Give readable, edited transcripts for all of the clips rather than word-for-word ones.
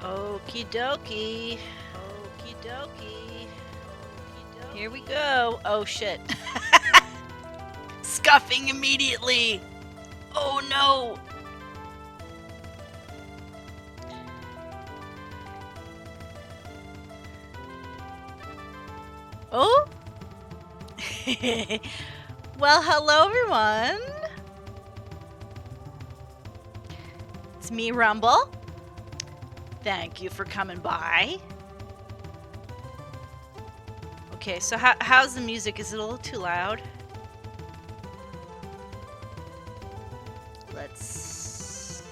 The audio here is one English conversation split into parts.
Okie dokie. Okie dokie. Here we go. Oh shit. Scuffing immediately. Oh no. Oh? Well, hello everyone. It's me, Rumble. Thank you for coming by. Okay, so how's the music? Is it a little too loud? Let's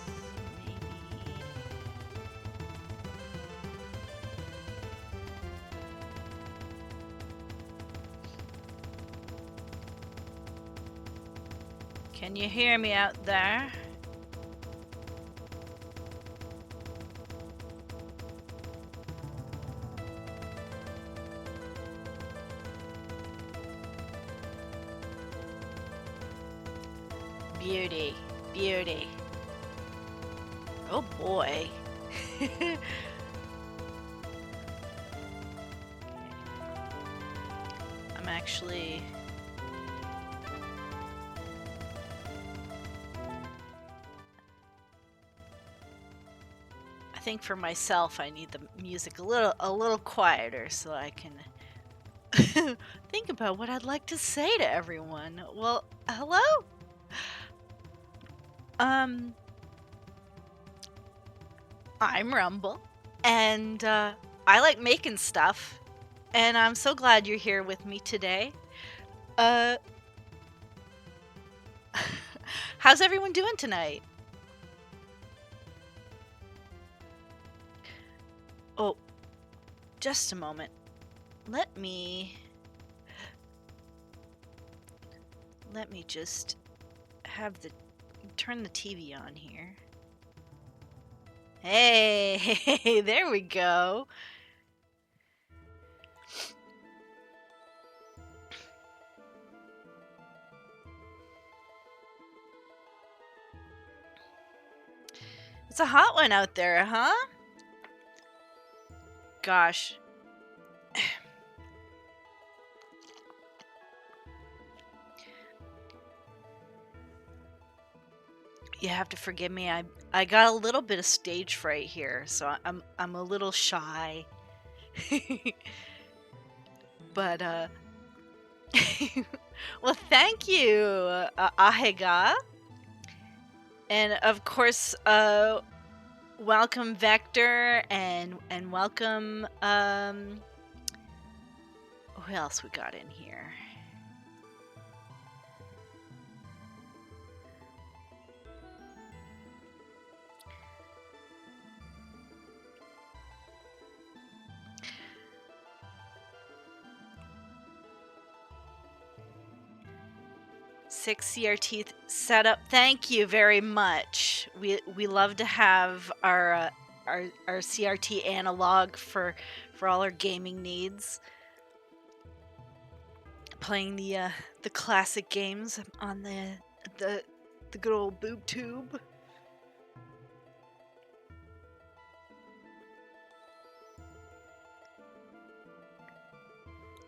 maybe... Can you hear me out there? Beauty, beauty. Oh boy. I'm actually... I think for myself I need the music a little quieter so I can think about what I'd like to say to everyone. Well, hello? I'm Rumble, and I like making stuff, and I'm so glad you're here with me today. How's everyone doing tonight? Oh, just a moment. Let me just turn the TV on here. Hey, there we go. It's a hot one out there, huh? Gosh. You have to forgive me. I got a little bit of stage fright here, so I'm a little shy. But well, thank you, Ahega. And of course, welcome Vector and welcome who else we got in here? Six CRT setup. Thank you very much. We love to have our CRT analog for all our gaming needs. Playing the classic games on the good old boob tube.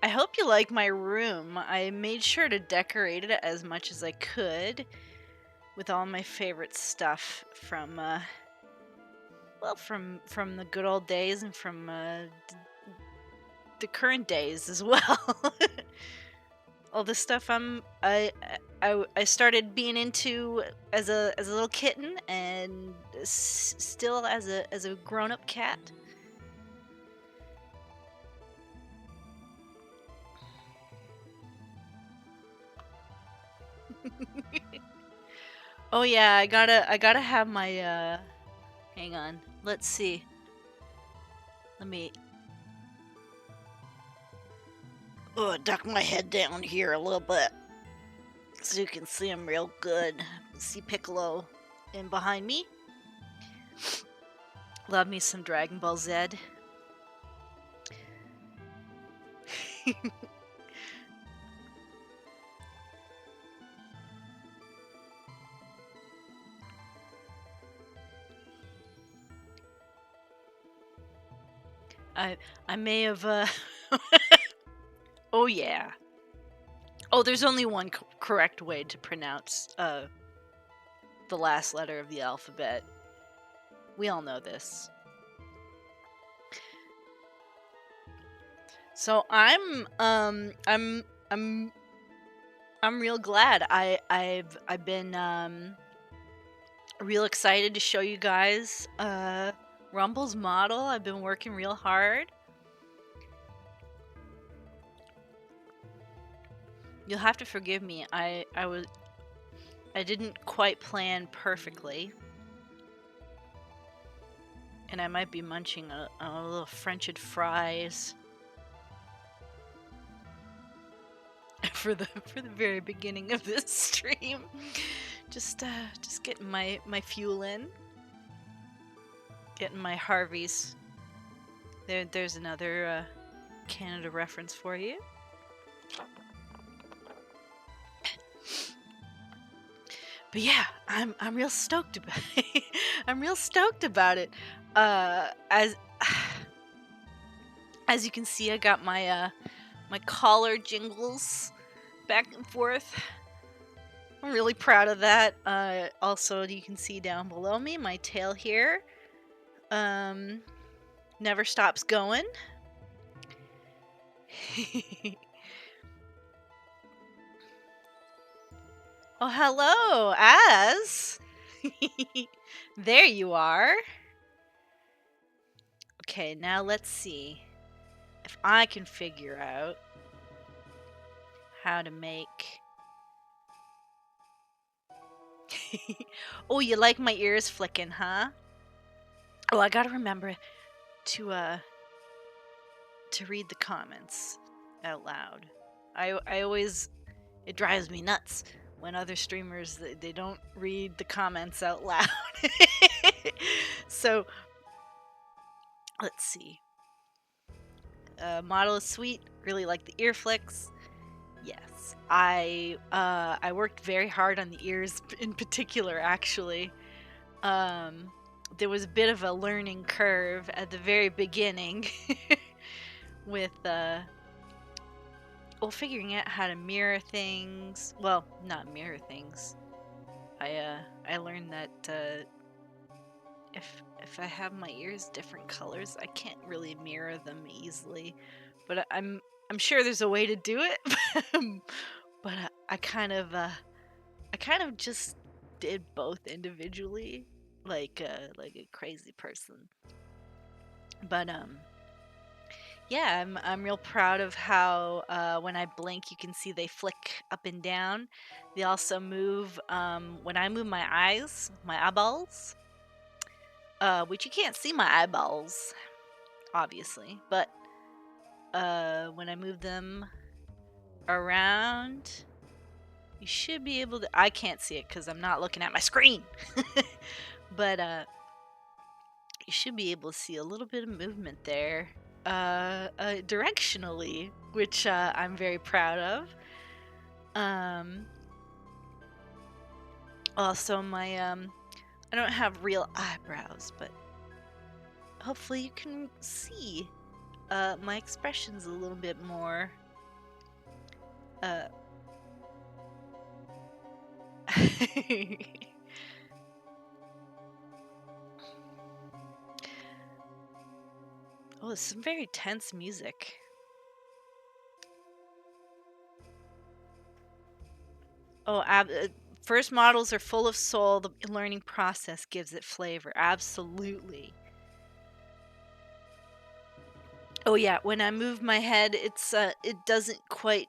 I hope you like my room. I made sure to decorate it as much as I could with all my favorite stuff from well, from the good old days and from the current days as well. All the stuff I started being into as a little kitten and still as a grown-up cat. Oh yeah, I gotta have my hang on. Let's see. Let me duck my head down here a little bit so you can see him real good. See Piccolo in behind me. Love me some Dragon Ball Z. I may have Oh yeah. Oh, there's only one correct way to pronounce the last letter of the alphabet. We all know this. So I'm real glad. I've been real excited to show you guys Rumble's model. I've been working real hard. You'll have to forgive me. I didn't quite plan perfectly. And I might be munching a little French'd fries for the very beginning of this stream. Just getting my fuel in. Getting my Harveys. There's another Canada reference for you. But yeah, I'm real stoked about it. I'm real stoked about it. As you can see, I got my my collar jingles back and forth. I'm really proud of that. Also, you can see down below me my tail here. Never stops going. Oh, hello, Az. There you are. Okay, now let's see if I can figure out how to make... Oh, you like my ears flicking, huh? Oh, I gotta remember to read the comments out loud. I always... It drives me nuts when other streamers, they don't read the comments out loud. So, let's see. Model is sweet. Really like the ear flicks. Yes, I worked very hard on the ears in particular. Actually, there was a bit of a learning curve at the very beginning with well, figuring out how to mirror things. Well, not mirror things. I learned that if I have my ears different colors, I can't really mirror them easily. But I'm sure there's a way to do it. But I kind of just did both individually, like a crazy person. But yeah, I'm real proud of how when I blink, you can see they flick up and down. They also move when I move my eyes, my eyeballs, which you can't see my eyeballs, obviously, but when I move them around, you should be able to... I can't see it because I'm not looking at my screen. But you should be able to see a little bit of movement there directionally, which I'm very proud of. Also, my I don't have real eyebrows, but hopefully you can see my expressions a little bit more. Oh, it's some very tense music. Oh, first models are full of soul. The learning process gives it flavor. Absolutely. Oh yeah, when I move my head, it's it doesn't quite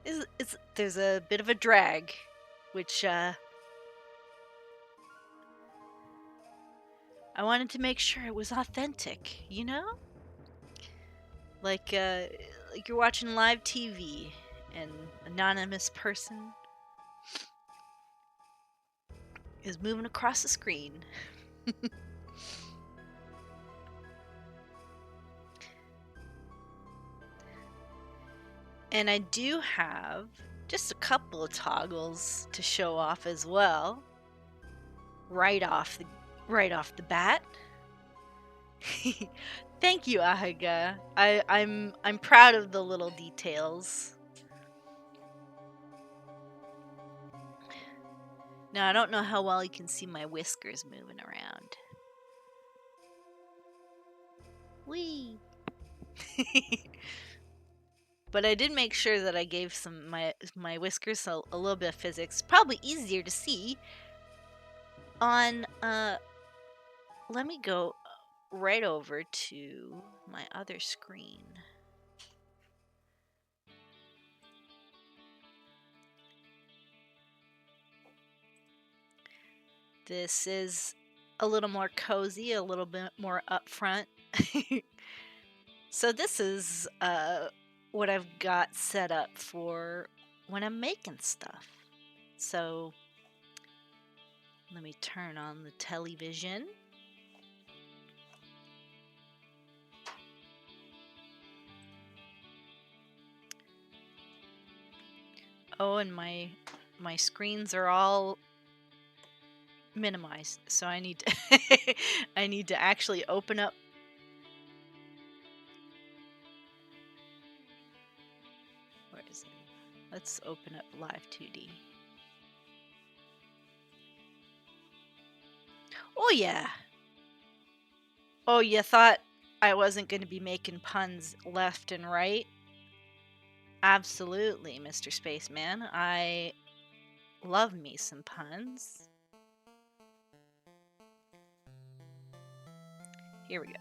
it's there's a bit of a drag, which I wanted to make sure it was authentic, you know? Like you're watching live TV, and an anonymous person is moving across the screen. And I do have just a couple of toggles to show off as well. Right off right off the bat. Thank you, Ahaga. I'm proud of the little details. Now I don't know how well you can see my whiskers moving around. Whee! But I did make sure that I gave my whiskers a little bit of physics. Probably easier to see on let me go right over to my other screen. This is a little more cozy, a little bit more upfront. So this is what I've got set up for when I'm making stuff. So let me turn on the television. Oh, and my screens are all minimized, so I need to I need to actually open up. Where is it? Let's open up Live 2D. Oh yeah. Oh, you thought I wasn't going to be making puns left and right? Absolutely, Mr. Spaceman. I love me some puns. Here we go.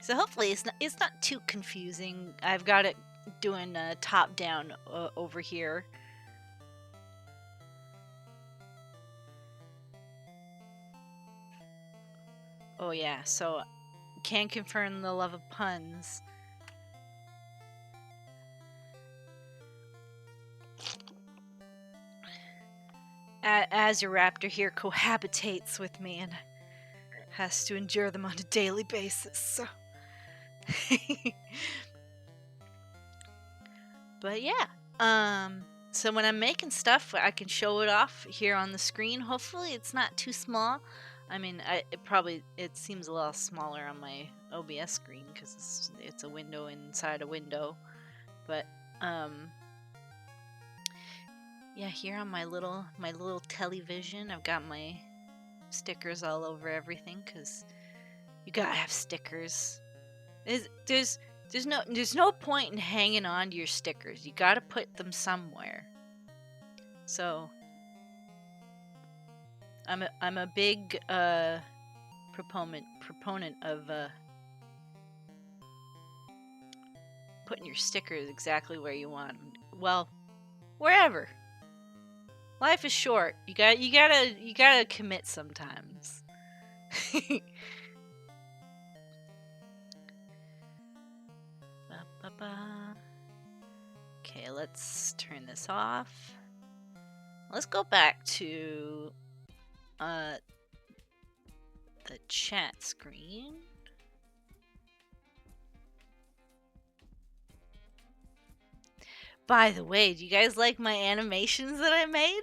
So hopefully it's not too confusing. I've got it doing top down over here. Oh yeah, so can confirm the love of puns. As your raptor here cohabitates with me and has to endure them on a daily basis, so. But yeah, so when I'm making stuff, I can show it off here on the screen. Hopefully it's not too small. I mean, it seems a little smaller on my OBS screen because it's a window inside a window. But yeah, here on my little television, I've got my stickers all over everything because you gotta have stickers. There's no point in hanging on to your stickers. You gotta put them somewhere. So I'm a big proponent of putting your stickers exactly where you want them. Well, wherever. Life is short. You gotta commit sometimes. Okay, let's turn this off. Let's go back to the chat screen. By the way, do you guys like my animations that I made?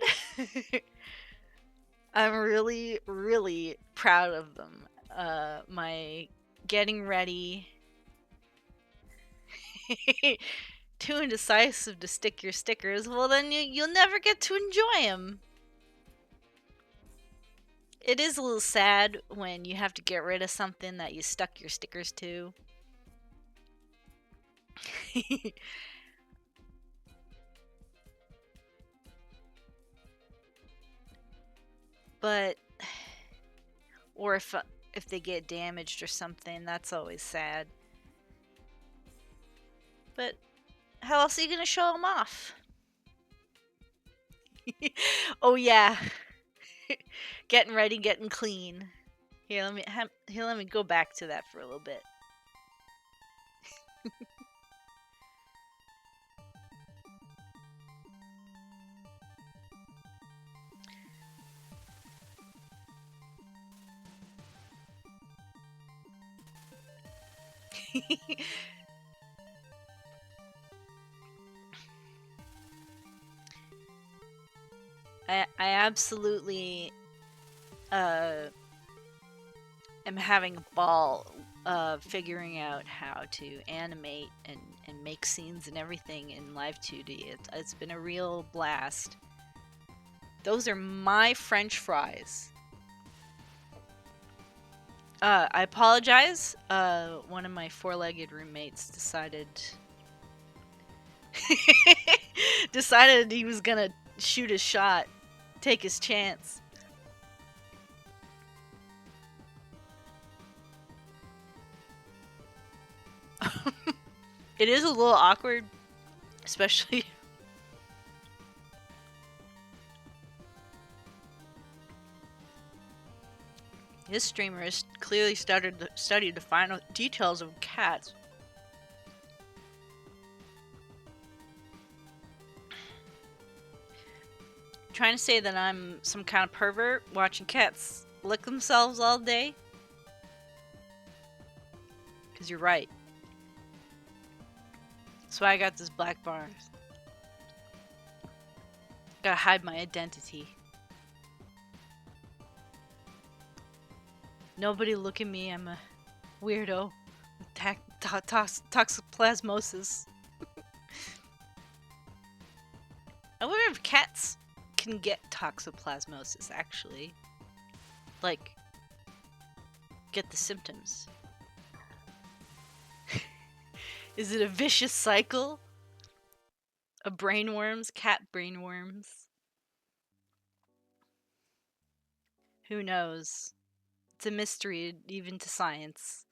I'm really, really proud of them. My getting ready. Too indecisive to stick your stickers. Well, then you'll never get to enjoy them. It is a little sad when you have to get rid of something that you stuck your stickers to. But or if they get damaged or something, that's always sad. But how else are you gonna show them off? Oh yeah, getting ready, getting clean. Here, let me go back to that for a little bit. I absolutely am having a ball figuring out how to animate and make scenes and everything in Live 2D. It's been a real blast. Those are my French fries. I apologize. One of my four-legged roommates decided decided he was gonna shoot his shot, take his chance. It is a little awkward, especially. This streamer has clearly studied the final details of cats. Trying to say that I'm some kind of pervert watching cats lick themselves all day? Because you're right. That's why I got this black bar. Gotta hide my identity. Nobody look at me, I'm a weirdo with toxoplasmosis. I wonder if cats can get toxoplasmosis, actually. Like, get the symptoms. Is it a vicious cycle of brainworms? Cat brainworms? Who knows? It's a mystery, even to science.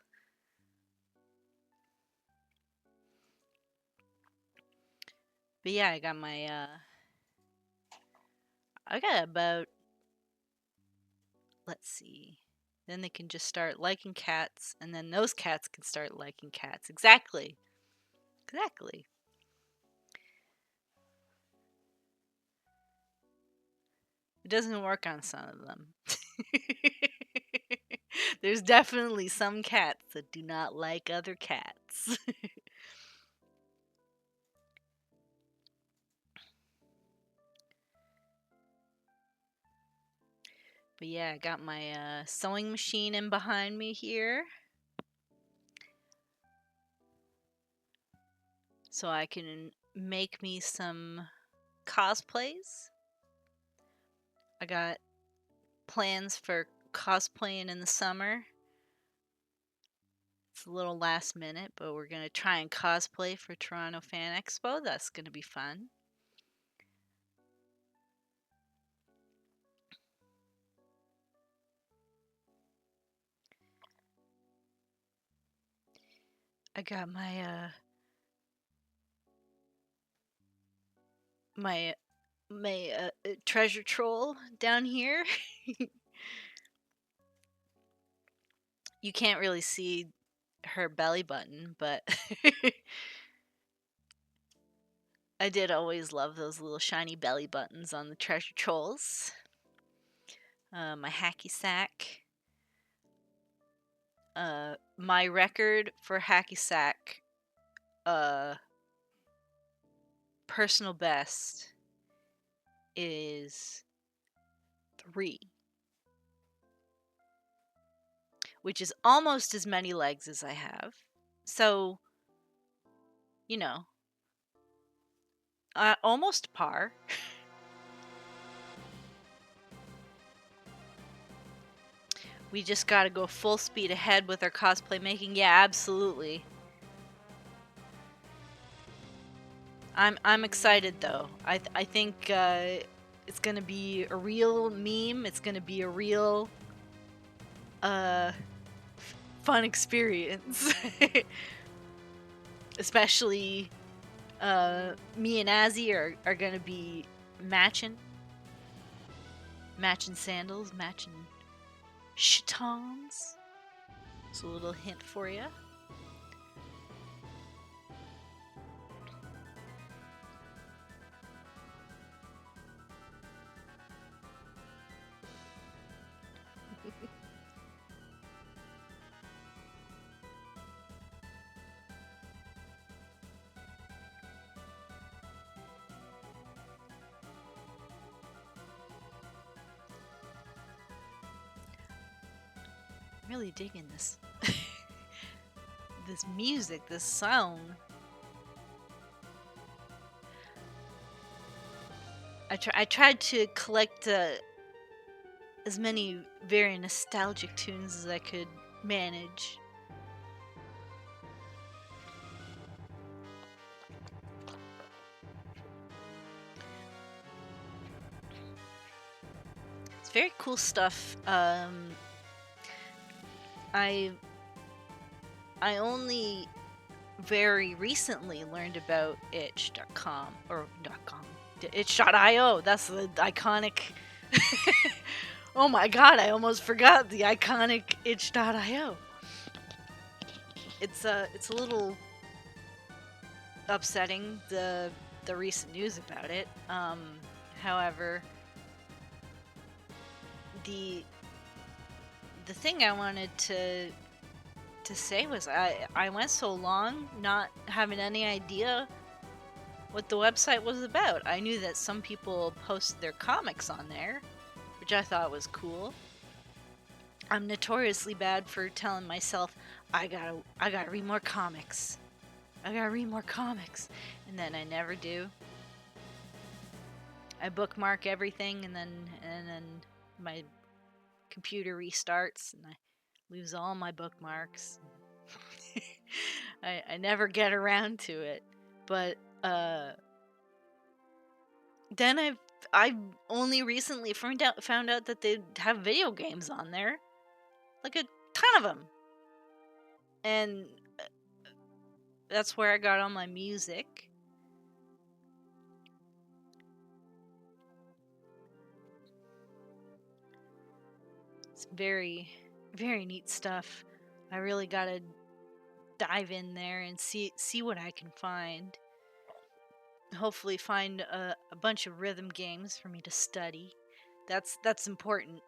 But yeah, I got my, I got about, let's see. Then they can just start liking cats, and then those cats can start liking cats. Exactly. Exactly. It doesn't work on some of them. There's definitely some cats that do not like other cats. But yeah, I got my sewing machine in behind me here. So I can make me some cosplays. I got plans for cosplaying in the summer. It's a little last minute, but we're going to try and cosplay for Toronto Fan Expo. That's going to be fun. I got my treasure troll down here. You can't really see her belly button, but I did always love those little shiny belly buttons on the treasure trolls. My hacky sack. My record for hacky sack, personal best is 3, which is almost as many legs as I have. So, you know, almost par. We just gotta go full speed ahead with our cosplay making. Yeah, absolutely. I'm excited though. I think it's gonna be a real meme. It's gonna be a real fun experience. Especially me and Azzy are gonna be matching sandals, matching chitons. It's a little hint for you. really digging this. This music, this sound. I tried to collect as many very nostalgic tunes as I could manage. It's very cool stuff. I only very recently learned about itch.com or .com. Itch.io. That's the iconic. Oh my god, I almost forgot the iconic itch.io. It's a little upsetting, the recent news about it. However, the thing I wanted to say was I went so long not having any idea what the website was about. I knew that some people post their comics on there, which I thought was cool. I'm notoriously bad for telling myself I gotta read more comics. I gotta read more comics, and then I never do. I bookmark everything, and then my computer restarts, and I lose all my bookmarks. I never get around to it, but then I only recently found out that they have video games on there, like a ton of them, and that's where I got all my music. It's very, very neat stuff. I really gotta dive in there and see what I can find. Hopefully find a bunch of rhythm games for me to study. That's important.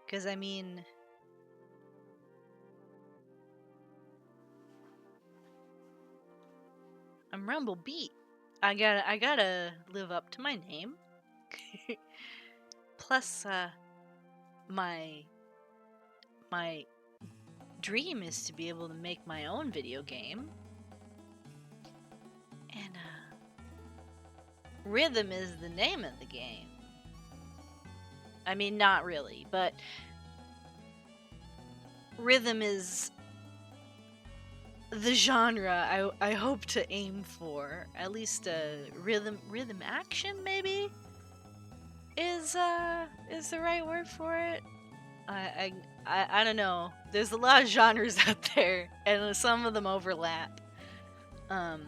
Because I mean, I'm Rumble Beat. I gotta live up to my name. Plus, my dream is to be able to make my own video game. And rhythm is the name of the game. I mean, not really, but rhythm is the genre I hope to aim for. At least rhythm action maybe is the right word for it. I don't know. There's a lot of genres out there, and some of them overlap. But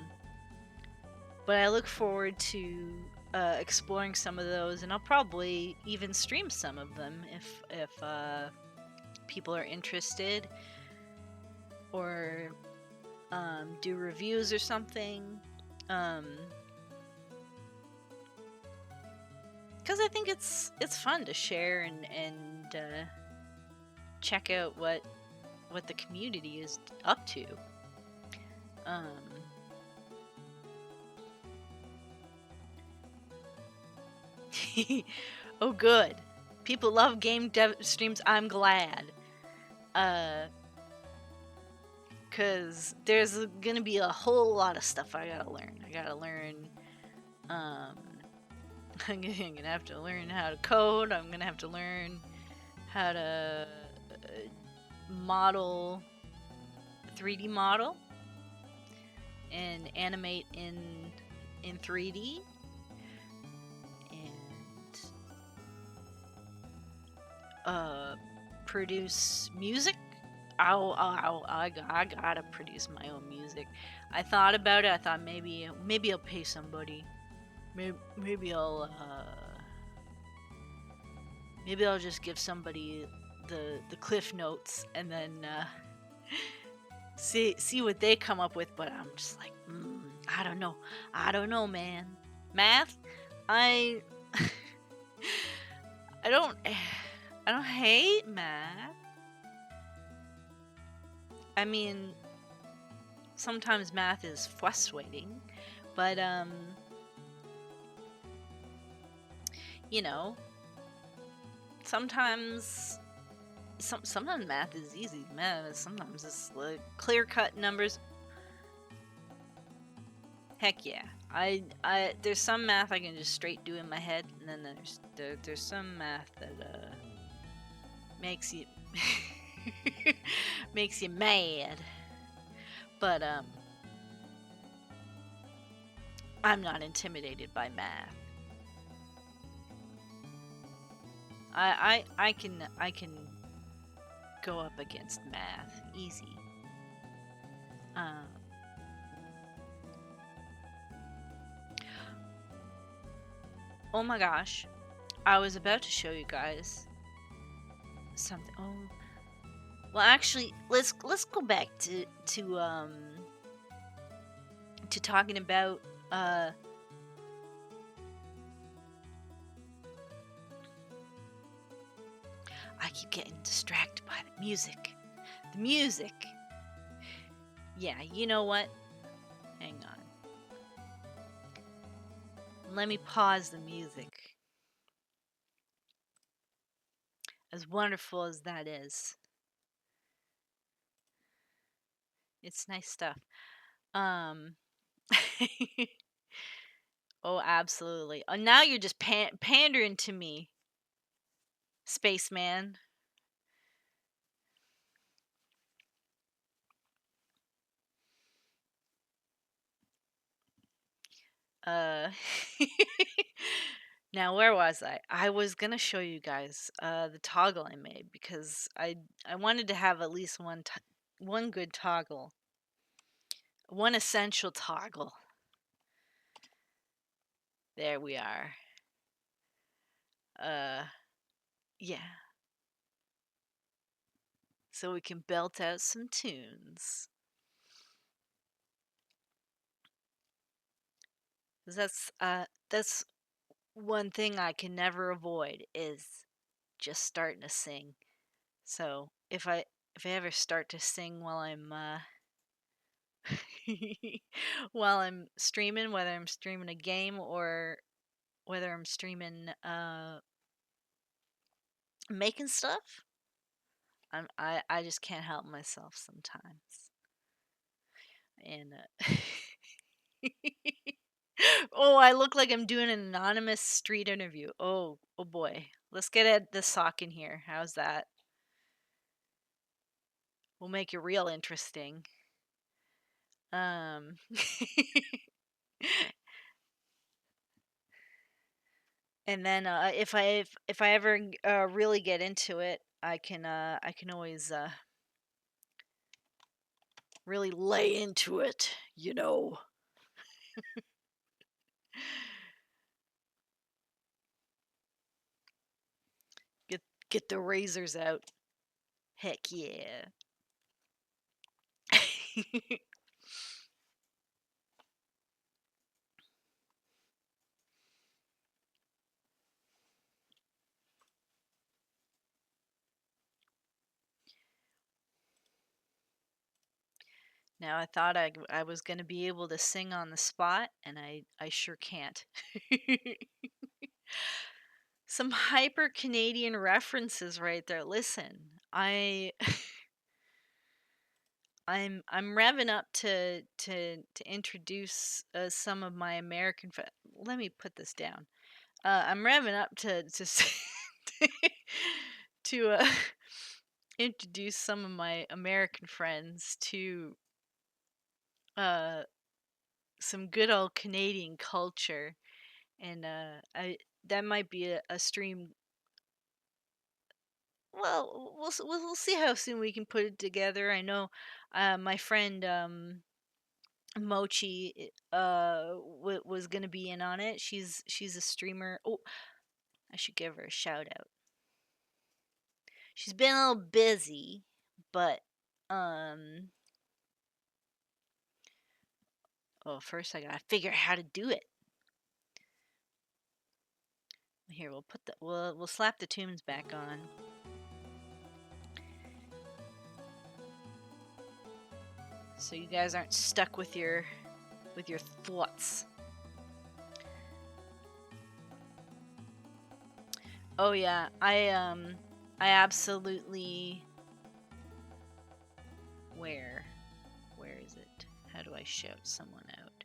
I look forward to exploring some of those, and I'll probably even stream some of them if people are interested, or do reviews or something. Because I think it's fun to share and check out what the community is up to. Oh, good. People love game dev streams. I'm glad. Because there's gonna be a whole lot of stuff I gotta learn. I gotta learn. I'm gonna have to learn how to code. I'm gonna have to learn how to model, 3D model, and animate in 3D, and produce music. I gotta produce my own music. I thought about it. I thought maybe I'll pay somebody. Maybe I'll just give somebody the cliff notes and then see what they come up with. But I'm just like, I don't know, man. Math, I don't hate math. I mean, sometimes math is frustrating, but you know, sometimes sometimes math is easy. Math sometimes it's like clear-cut numbers. Heck yeah. There's some math I can just straight do in my head, and then there's some math that makes you makes you mad. But I'm not intimidated by math. I can go up against math easy. Oh my gosh, I was about to show you guys something. Oh, well, actually, let's go back to talking about I keep getting distracted by the music. The music. Yeah, you know what? Hang on. Let me pause the music. As wonderful as that is. It's nice stuff. Oh, absolutely. Oh, now you're just pandering to me, spaceman. Uh, Now where was I? I was gonna show you guys the toggle I made because I wanted to have at least one good toggle, one essential toggle. There we are. Yeah. So we can belt out some tunes. That's one thing I can never avoid is just starting to sing. So if I ever start to sing while I'm while I'm streaming, whether I'm streaming a game or whether I'm streaming making stuff, I just can't help myself sometimes. And oh, I look like I'm doing an anonymous street interview. Oh boy. Let's get the sock in here. How's that? We'll make it real interesting. And then if I ever really get into it, I can always really lay into it, you know. Get the razors out. Heck yeah. Now I thought I was going to be able to sing on the spot, and I sure can't. Some hyper Canadian references right there. Listen, I'm revving up to introduce some of my American. Let me put this down. I'm revving up to introduce some of my American friends to some good old Canadian culture, and that might be a stream. Well, we'll see how soon we can put it together. I know my friend Mochi was gonna be in on it. She's a streamer. Oh, I should give her a shout out. She's been a little busy, but well, first I gotta figure out how to do it. Here, we'll slap the tunes back on. So you guys aren't stuck with your thoughts. Oh yeah, I absolutely. Where is it? How do I shout someone out?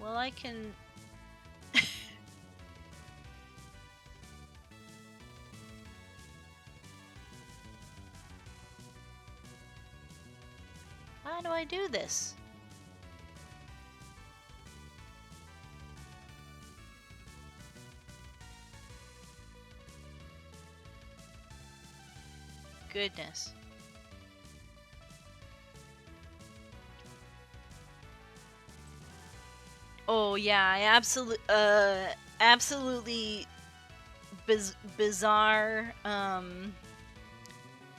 Well, I can. How do I do this? Goodness. Oh yeah, I absolutely bizarre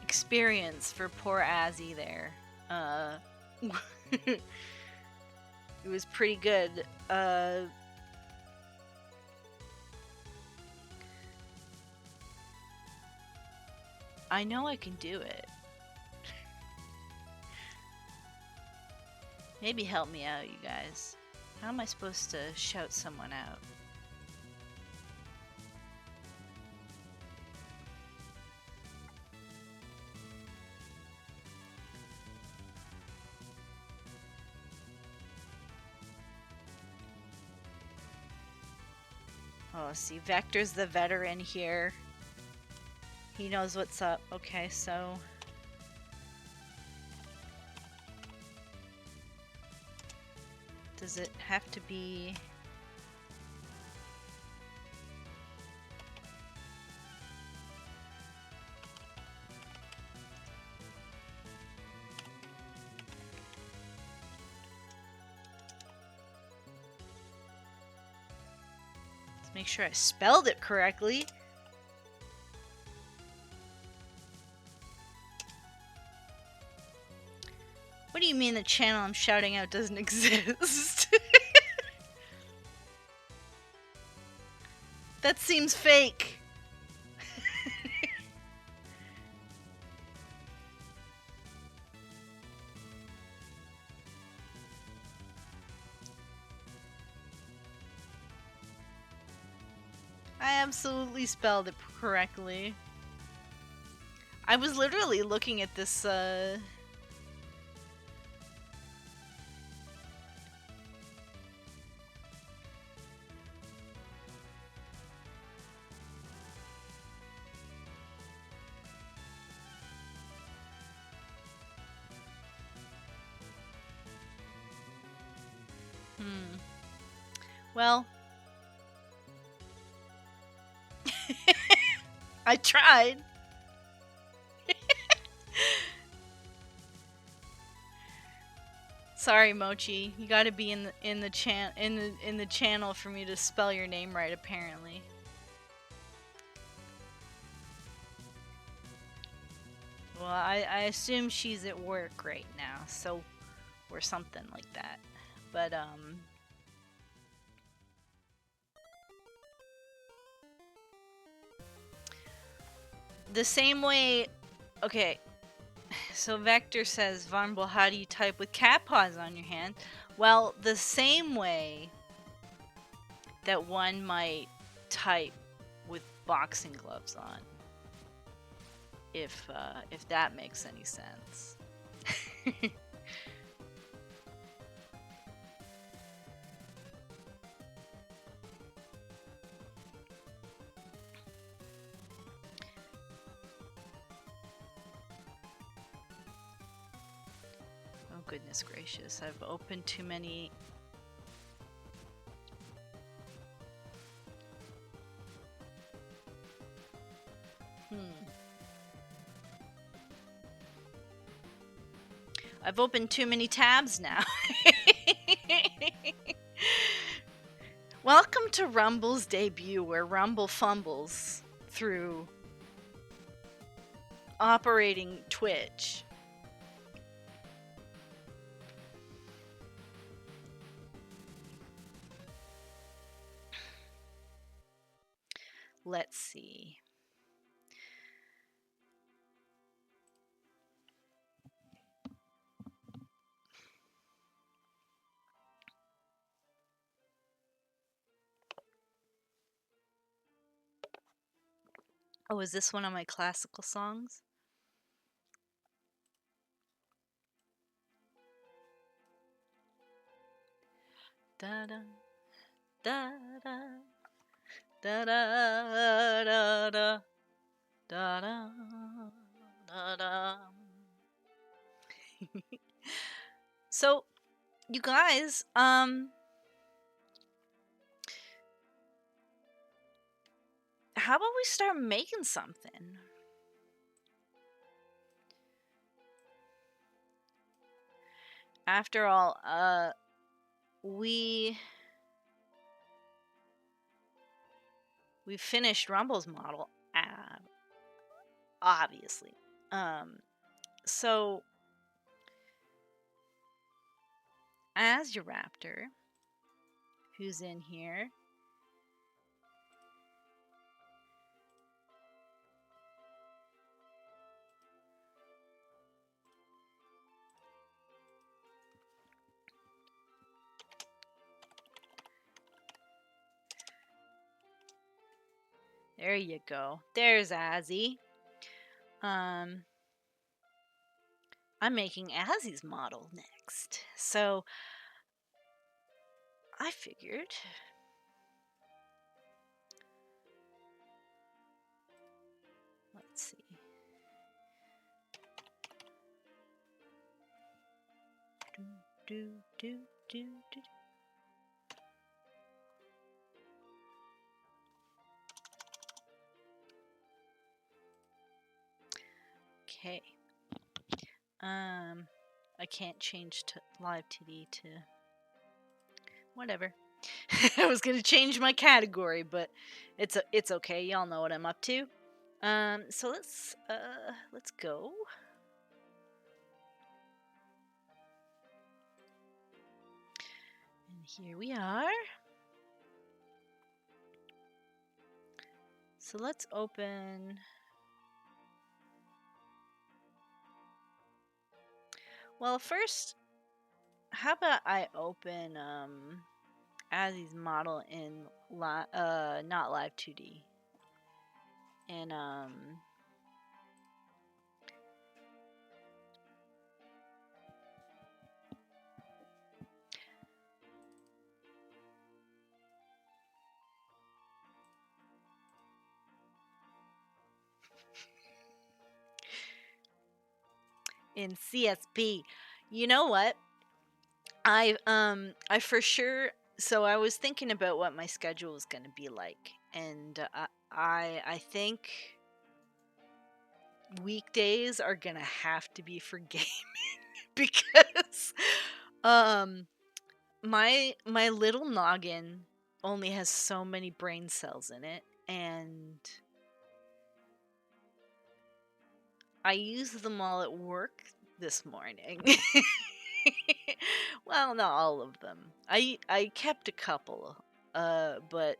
experience for poor Azzy there. It was pretty good. I know I can do it. Maybe help me out, you guys. How am I supposed to shout someone out? Oh, see, Vector's the veteran here. He knows what's up. Okay, so... Does it have to be... Let's make sure I spelled it correctly. What do you mean the channel I'm shouting out doesn't exist? That seems fake. I absolutely spelled it correctly. I was literally looking at this, Well... I tried. Sorry, Mochi. You gotta be in the channel for me to spell your name right, apparently. Well, I assume she's at work right now, so... Or something like that. But, the same way... Okay. So Vector says, Vulnerable, how do you type with cat paws on your hand? Well, the same way that one might type with boxing gloves on. If that makes any sense. Oh goodness gracious, I've opened too many... I've opened too many tabs now. Welcome to Rumble's debut, where Rumble fumbles through operating Twitch. Let's see. Oh, is this one of my classical songs? Da da da da da da da da da da da. So, you guys, how about we start making something? After all, we finished Rumble's model, obviously. So as your raptor, who's in here, there you go. There's Azzy. I'm making Azzy's model next. So I figured, let's see. Do, do, do, do. Okay. I can't change to live TD to whatever. I was gonna change my category, but it's okay. Y'all know what I'm up to. So let's go. And here we are. So let's open. Well, first, how about I open Azzy's model in not live 2D, and in CSP. You know what? I for sure. So I was thinking about what my schedule was going to be like, and I think weekdays are gonna have to be for gaming because um my little noggin only has so many brain cells in it, and I used them all at work this morning. Well, not all of them. I kept a couple, but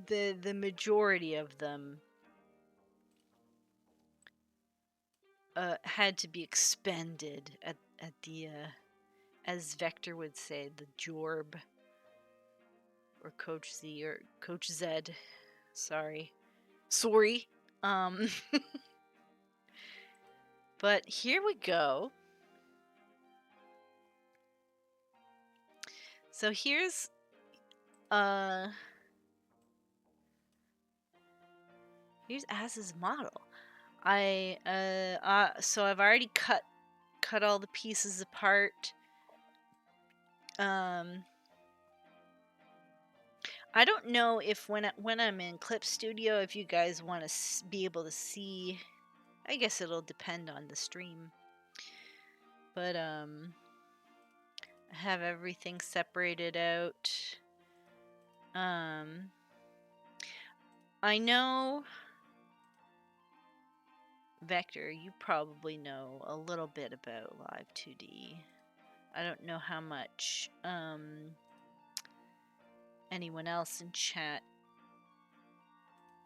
the majority of them had to be expended at the as Vector would say, the Jorb, or Coach Z, or Coach Zed. Sorry. But here we go. So here's Az's model. So I've already cut all the pieces apart. I don't know if when I'm in Clip Studio, if you guys want to be able to see. I guess it'll depend on the stream. But I have everything separated out. I know, Vector, you probably know a little bit about Live 2D. I don't know how much anyone else in chat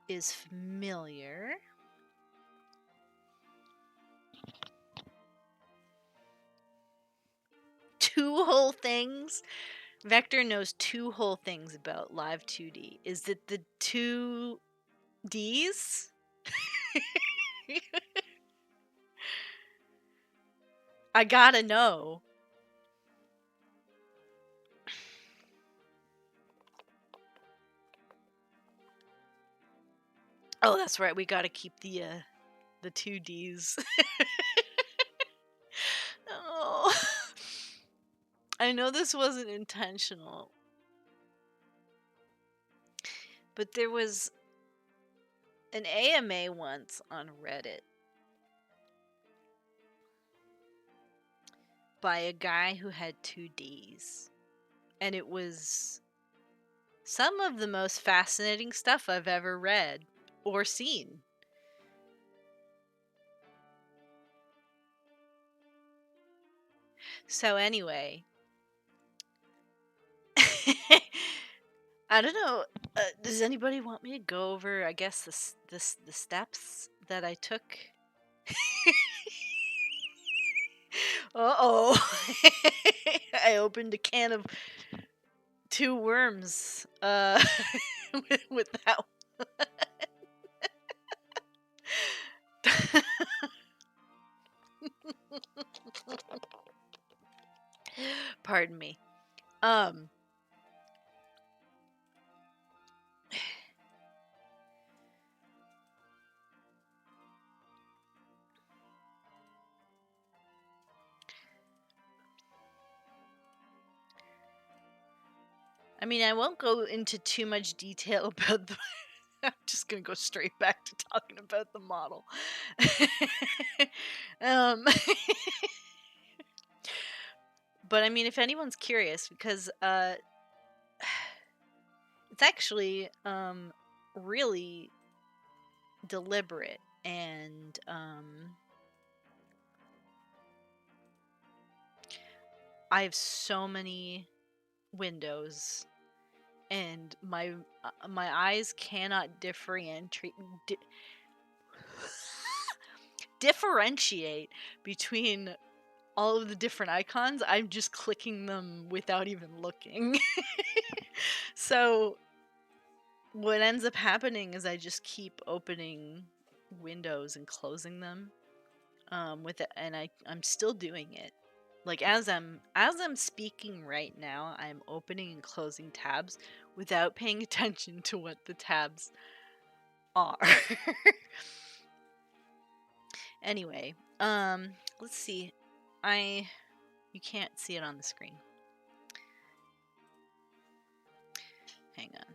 is familiar. Two whole things? Vector knows two whole things about Live 2D. Is that the two D's? I gotta know. Oh, that's right. We gotta keep the 2 D's. Oh. I know this wasn't intentional. But there was an AMA once on Reddit by a guy who had 2 D's. And it was some of the most fascinating stuff I've ever read or seen. So anyway, I don't know. Does anybody want me to go over, I guess, the steps that I took? Uh-oh. I opened a can of 2 worms with that one. Pardon me. I mean, I won't go into too much detail about the... I'm just gonna go straight back to talking about the model. But I mean, if anyone's curious, because it's actually really deliberate, and I have so many windows, and my eyes cannot differentiate between all of the different icons. I'm just clicking them without even looking. So what ends up happening is I just keep opening windows and closing them with it, and I'm still doing it. Like as I'm speaking right now, I'm opening and closing tabs without paying attention to what the tabs are. Anyway, let's see. You can't see it on the screen. Hang on.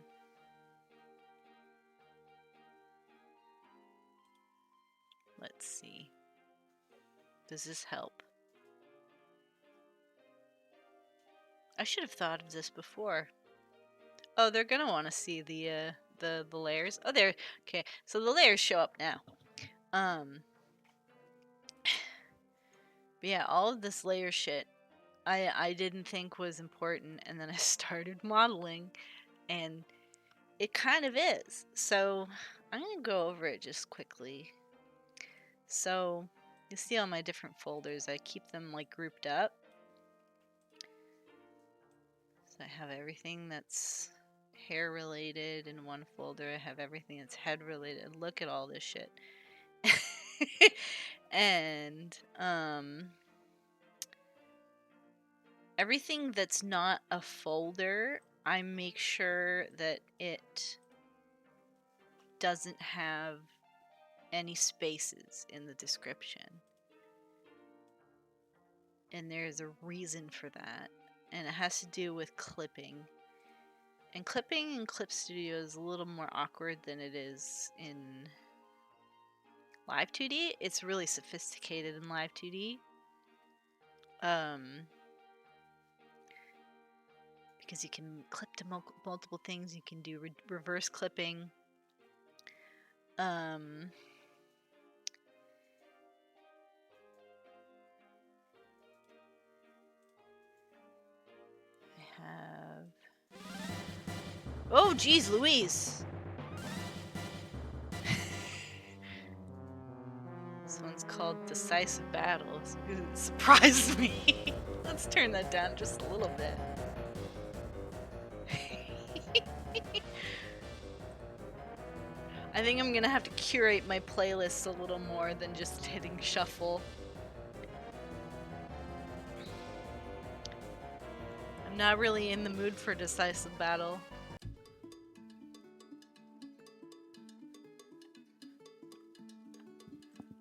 Let's see. Does this help? I should have thought of this before. Oh, they're gonna want to see the layers. Oh, there. Okay, so the layers show up now. But yeah, all of this layer shit, I didn't think was important, and then I started modeling, and it kind of is. So I'm gonna go over it just quickly. So you see all my different folders. I keep them like grouped up. So I have everything that's hair related in one folder. I have everything that's head related. Look at all this shit. And everything that's not a folder, I make sure that it doesn't have any spaces in the description. And there's a reason for that. And it has to do with clipping. And clipping in Clip Studio is a little more awkward than it is in Live 2D. It's really sophisticated in Live 2D. Because you can clip to multiple things. You can do reverse clipping. I have... Oh, geez, Louise! This one's called Decisive Battles. It surprised me. Let's turn that down just a little bit. I think I'm gonna have to curate my playlists a little more than just hitting shuffle. I'm not really in the mood for decisive battle.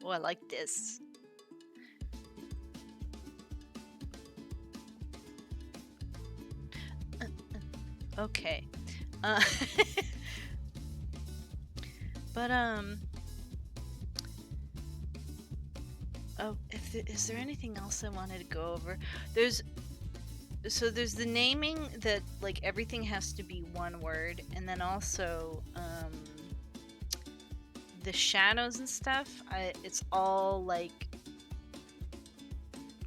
Oh, I like this. Okay. But oh, is there anything else I wanted to go over? There's the naming that like everything has to be one word, and then also the shadows and stuff. It's all like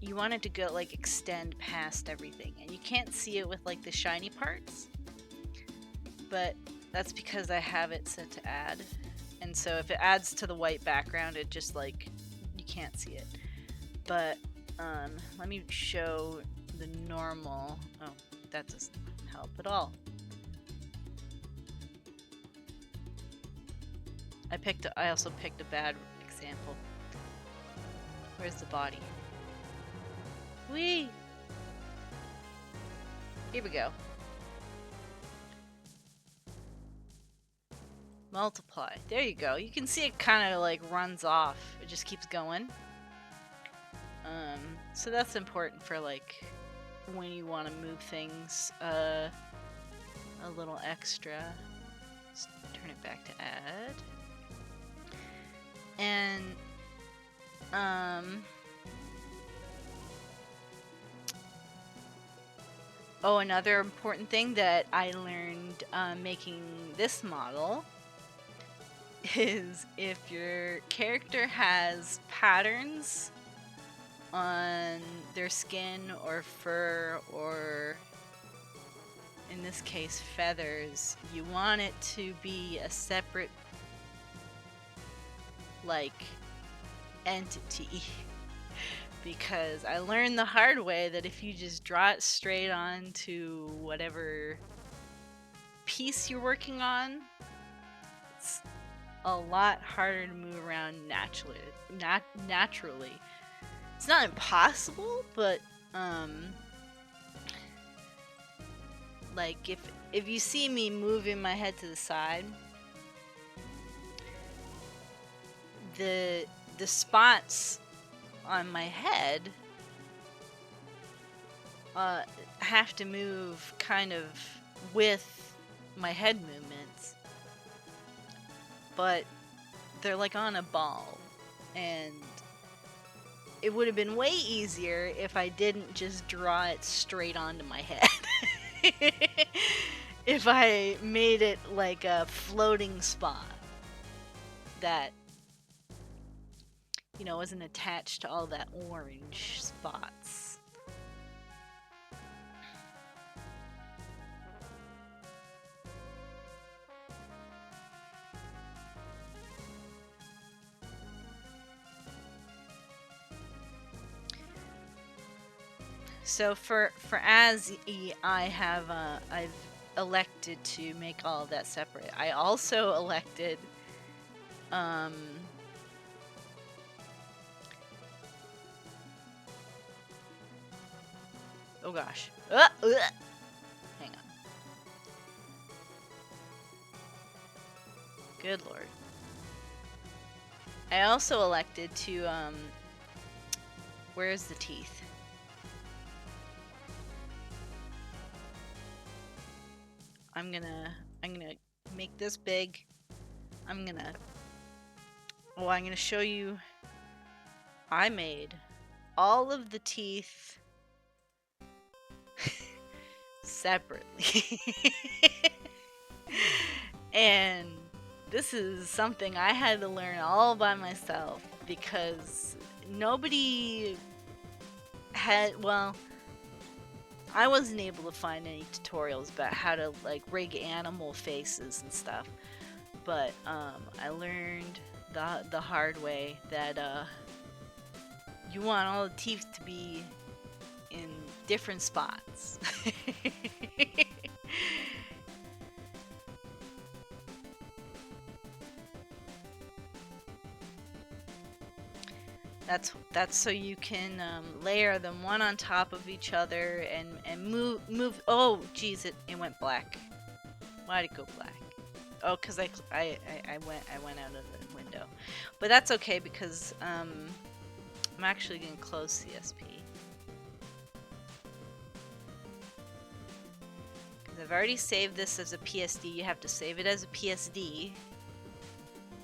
you want it to go like extend past everything, and you can't see it with like the shiny parts. But that's because I have it set to add, and so if it adds to the white background, it just like you can't see it. But let me show the normal. Oh, that doesn't help at all. I also picked a bad example. Where's the body? Whee! Here we go. Multiply. There you go. You can see it kind of like runs off. It just keeps going. So that's important for like when you want to move things a little extra. Let's turn it back to add. And oh, another important thing that I learned making this model is if your character has patterns on their skin or fur or in this case feathers, you want it to be a separate like entity. Because I learned the hard way that if you just draw it straight onto whatever piece you're working on, it's a lot harder to move around naturally. It's not impossible, but like if you see me moving my head to the side, the spots on my head have to move kind of with my head movements, but they're like on a ball, and it would have been way easier if I didn't just draw it straight onto my head. If I made it like a floating spot that, you know, wasn't attached to all that orange spots. So for as I have I've elected to make all of that separate. I also elected oh gosh. Hang on. Good lord. I also elected to where's the teeth? I'm gonna make this big. I'm gonna show you. I made all of the teeth separately. And this is something I had to learn all by myself because nobody had, well, I wasn't able to find any tutorials about how to like rig animal faces and stuff, but I learned the hard way that you want all the teeth to be in different spots. That's so you can layer them one on top of each other and move. Oh, geez, it went black. Why'd it go black? Oh, cause I went out of the window, but that's okay because I'm actually gonna close CSP because I've already saved this as a PSD. You have to save it as a PSD.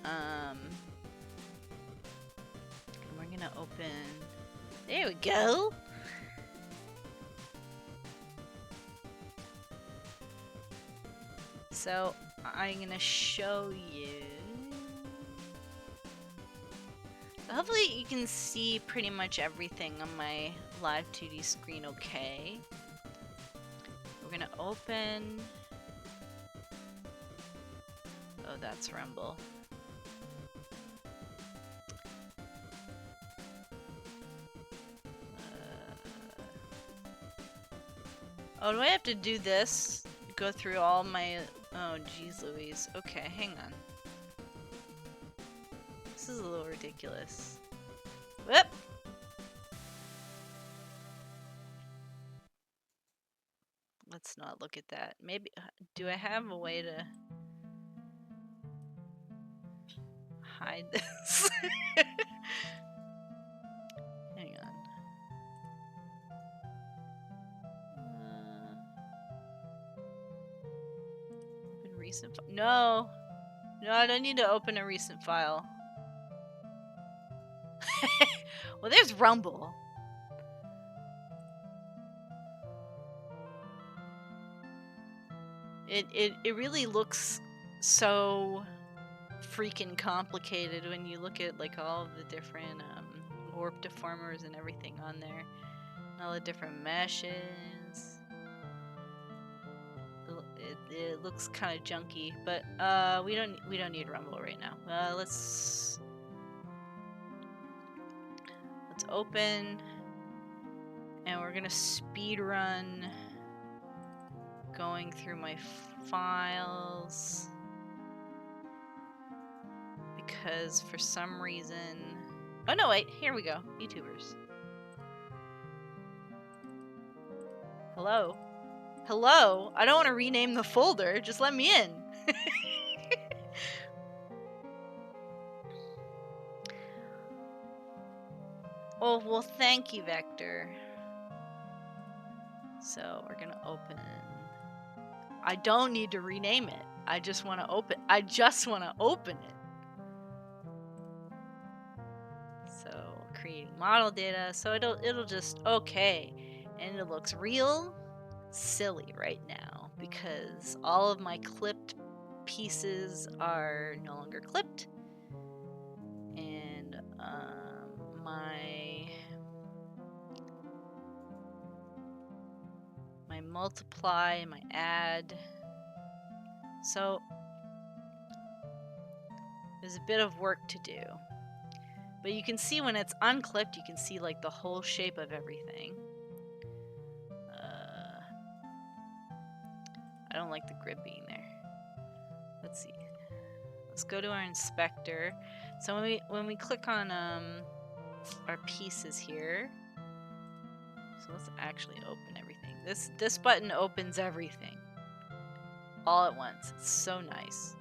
And we're gonna open. There we go. So I'm gonna show you. So hopefully you can see pretty much everything on my live 2D screen okay. We're gonna open. Oh, that's Rumble. Oh, do I have to do this? Go through all my... Oh, geez Louise. Okay, hang on. This is a little ridiculous. Whoop! Let's not look at that. Maybe... Do I have a way to... hide this? Hang on. Open recent file. No! No, I don't need to open a recent file. Well, there's Rumble. It really looks so freaking complicated when you look at like all of the different warp deformers and everything on there, and all the different meshes. It looks kind of junky, but we don't need Rumble right now. Let's open, and we're gonna speed run going through my files because for some reason... Oh no, wait, here we go. YouTubers. Hello? Hello? I don't want to rename the folder, just let me in. Oh, well, thank you, Vector. So we're gonna open. I don't need to rename it. I just want to open. I just want to open it. So creating model data. So it'll just okay, and it looks real silly right now because all of my clipped pieces are no longer clipped, and my multiply and my add. So there's a bit of work to do. But you can see when it's unclipped, you can see like the whole shape of everything. I don't like the grid being there. Let's see. Let's go to our inspector. So when we click on our pieces here, so let's actually open everything. This button opens everything all at once. It's so nice.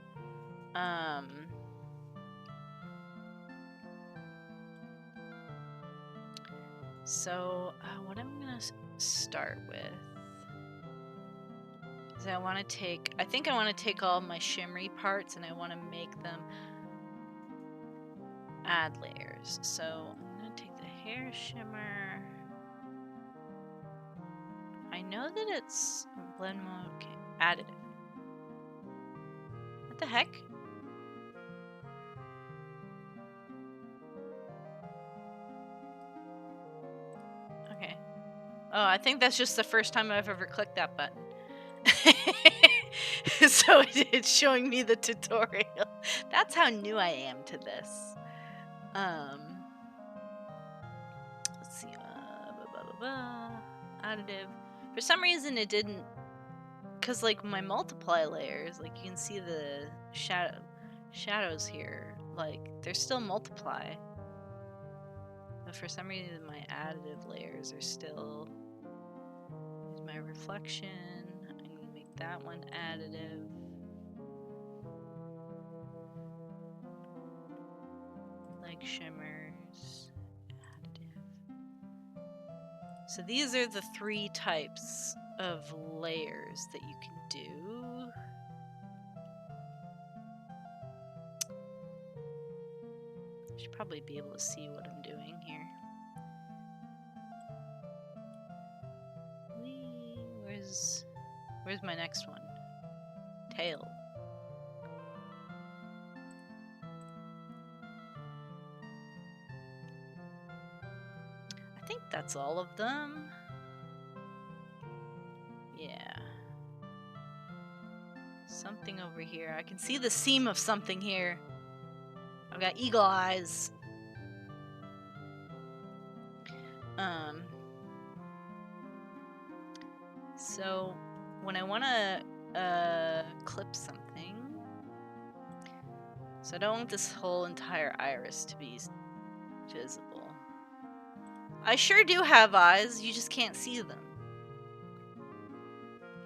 So what I'm gonna start with is I think I want to take all my shimmery parts and I want to make them add layers. So I'm gonna take the hair shimmer. I know that it's blend mode. Okay, additive. What the heck? Okay. Oh, I think that's just the first time I've ever clicked that button. So it's showing me the tutorial. That's how new I am to this. Let's see. Additive. For some reason it didn't, because like my multiply layers, like you can see the shadows here, like they're still multiply. for some reason my additive layers are still... Here's my reflection. I'm going to make that one additive. Leg shimmers, additive. So these are the 3 types of layers that you can do. I should probably be able to see what I'm doing here. Where's my next one? Tail. I think that's all of them. Yeah. Something over here. I can see the seam of something here. I've got eagle eyes. So when I want to clip something, so I don't want this whole entire iris to be visible. I sure do have eyes, you just can't see them.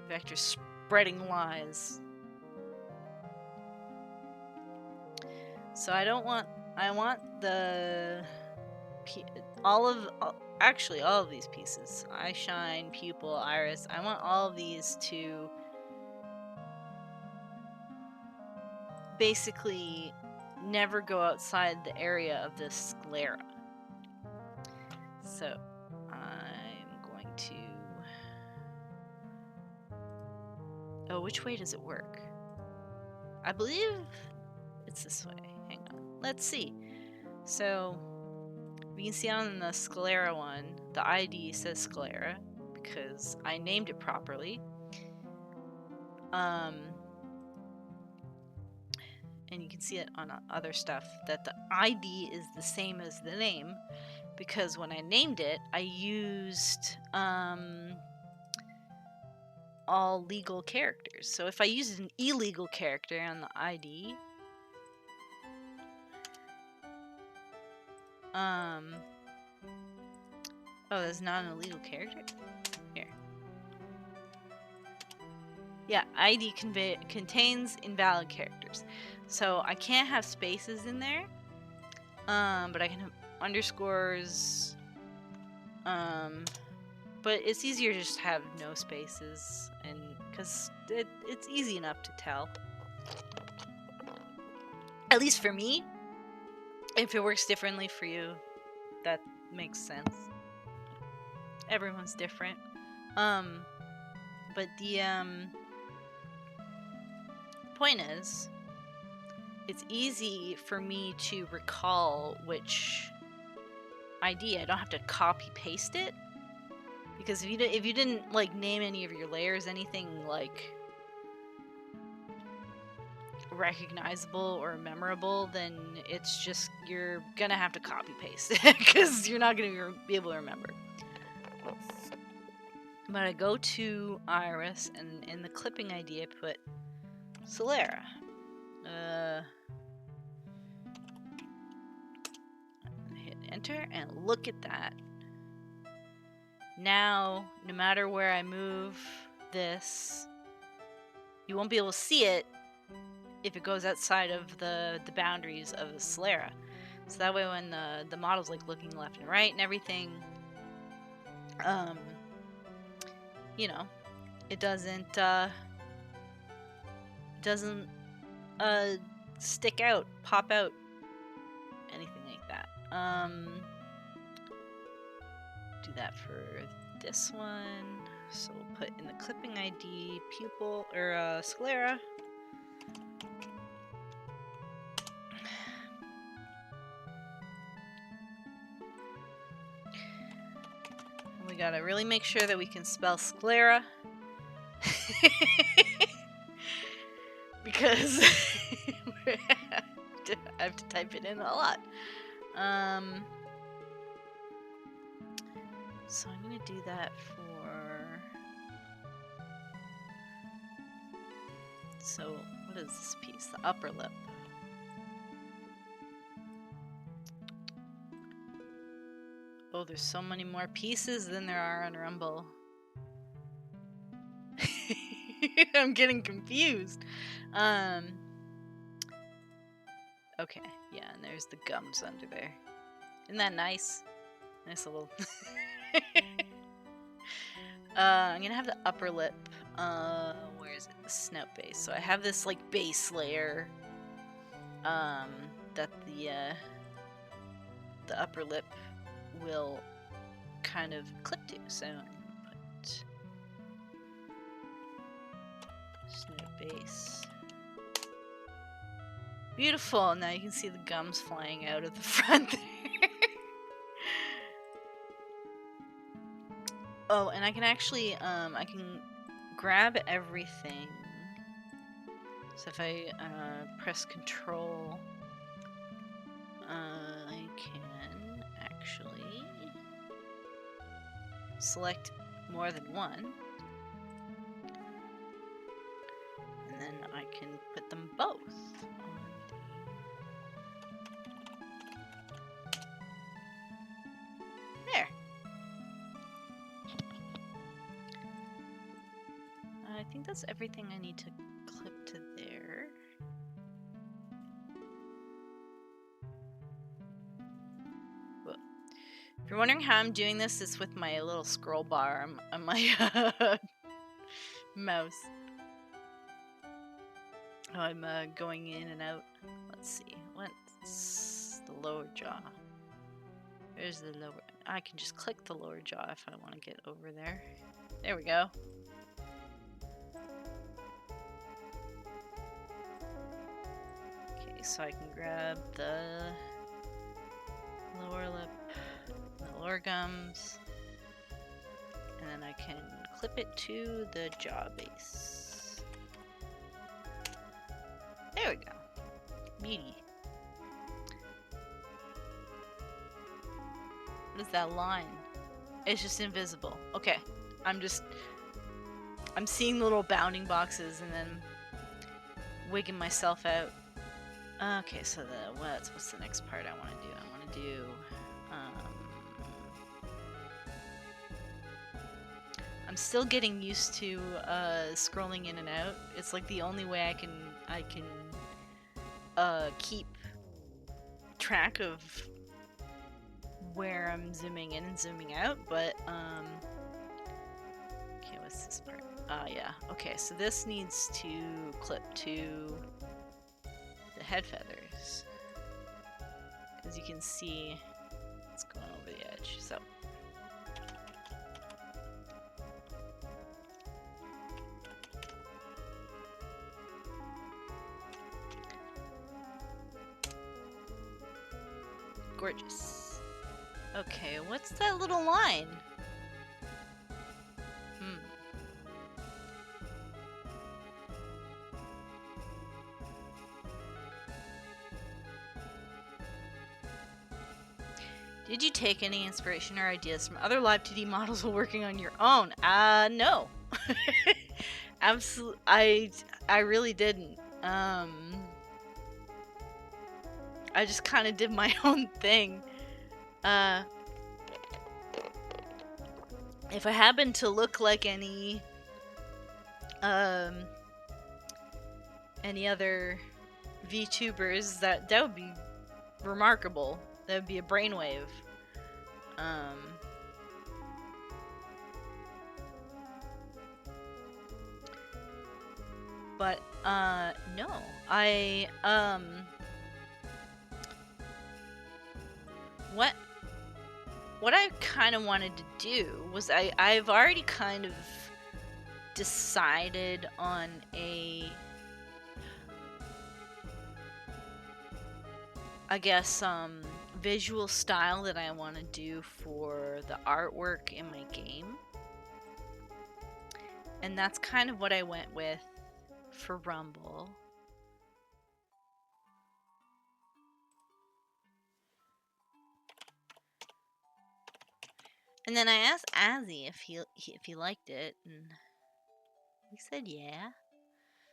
Vector spreading lies. So I don't want, I want the, actually all of these pieces, eye shine, pupil, iris, I want all of these to basically never go outside the area of this sclera. So I'm going to... Oh, which way does it work? I believe it's this way. Hang on. Let's see. So we can see on the sclera one, the ID says sclera because I named it properly. And you can see it on other stuff that the ID is the same as the name, because when I named it, I used all legal characters. So if I used an illegal character on the ID, oh, that's not an illegal character? Here. Yeah, ID contains invalid characters. So I can't have spaces in there, but I can have underscores, but it's easier to just have no spaces, and because it's easy enough to tell. At least for me. If it works differently for you, that makes sense. Everyone's different. But the point is, it's easy for me to recall which ID. I don't have to copy paste it, because if you didn't like name any of your layers anything like recognizable or memorable, then it's just you're gonna have to copy paste it because you're not gonna be able to remember. But I go to iris, and in the clipping ID I put sclera. Hit enter, and look at that. Now, no matter where I move this, you won't be able to see it if it goes outside of the boundaries of the sclera. So that way when the model's like looking left and right and everything, you know, it doesn't stick out, pop out, anything like that. Do that for this one. So we'll put in the clipping ID pupil or sclera. We gotta really make sure that we can spell sclera. Because I have to type it in a lot. So I'm gonna do that for... So what is this piece? The upper lip. Oh, there's so many more pieces than there are on Rumble. I'm getting confused. Okay, yeah, and there's the gums under there. Isn't that nice? Nice little... I'm gonna have the upper lip. Where is it? The snout base. So I have this, like, base layer, that the upper lip will kind of clip to. So I'm gonna put snout base. Beautiful. Now you can see the gums flying out of the front there. Oh, and I can actually, I can grab everything. So if I press Control, I can actually select more than one. And then I can put them both on there. I think that's everything I need to clip to there. Whoa. If you're wondering how I'm doing this, it's with my little scroll bar on my mouse. Oh, I'm going in and out. Let's see. What's the lower jaw? There's the lower... I can just click the lower jaw if I want to get over there. There we go. Okay, so I can grab the lower lip, the lower gums, and then I can clip it to the jaw base. There we go. Beauty. What is that line? It's just invisible. Okay. I'm seeing little bounding boxes and then wigging myself out. Okay, so what's the next part I want to do? I want to do, I'm still getting used to scrolling in and out. It's like the only way I can keep track of where I'm zooming in and zooming out, but okay, what's this part? Yeah. Okay, so this needs to clip to the head feathers, as you can see it's going over the edge. So gorgeous. Okay, what's that little line? Did you take any inspiration or ideas from other live 2D models while working on your own? No. Absolutely, I really didn't. I just kind of did my own thing. If I happen to look like any other VTubers, that would be remarkable. That would be a brainwave. But no, what I kind of wanted to do was I've already kind of decided on a, I guess, visual style that I want to do for the artwork in my game. And that's kind of what I went with for Rumble. And then I asked Azzy if he liked it, and he said yeah.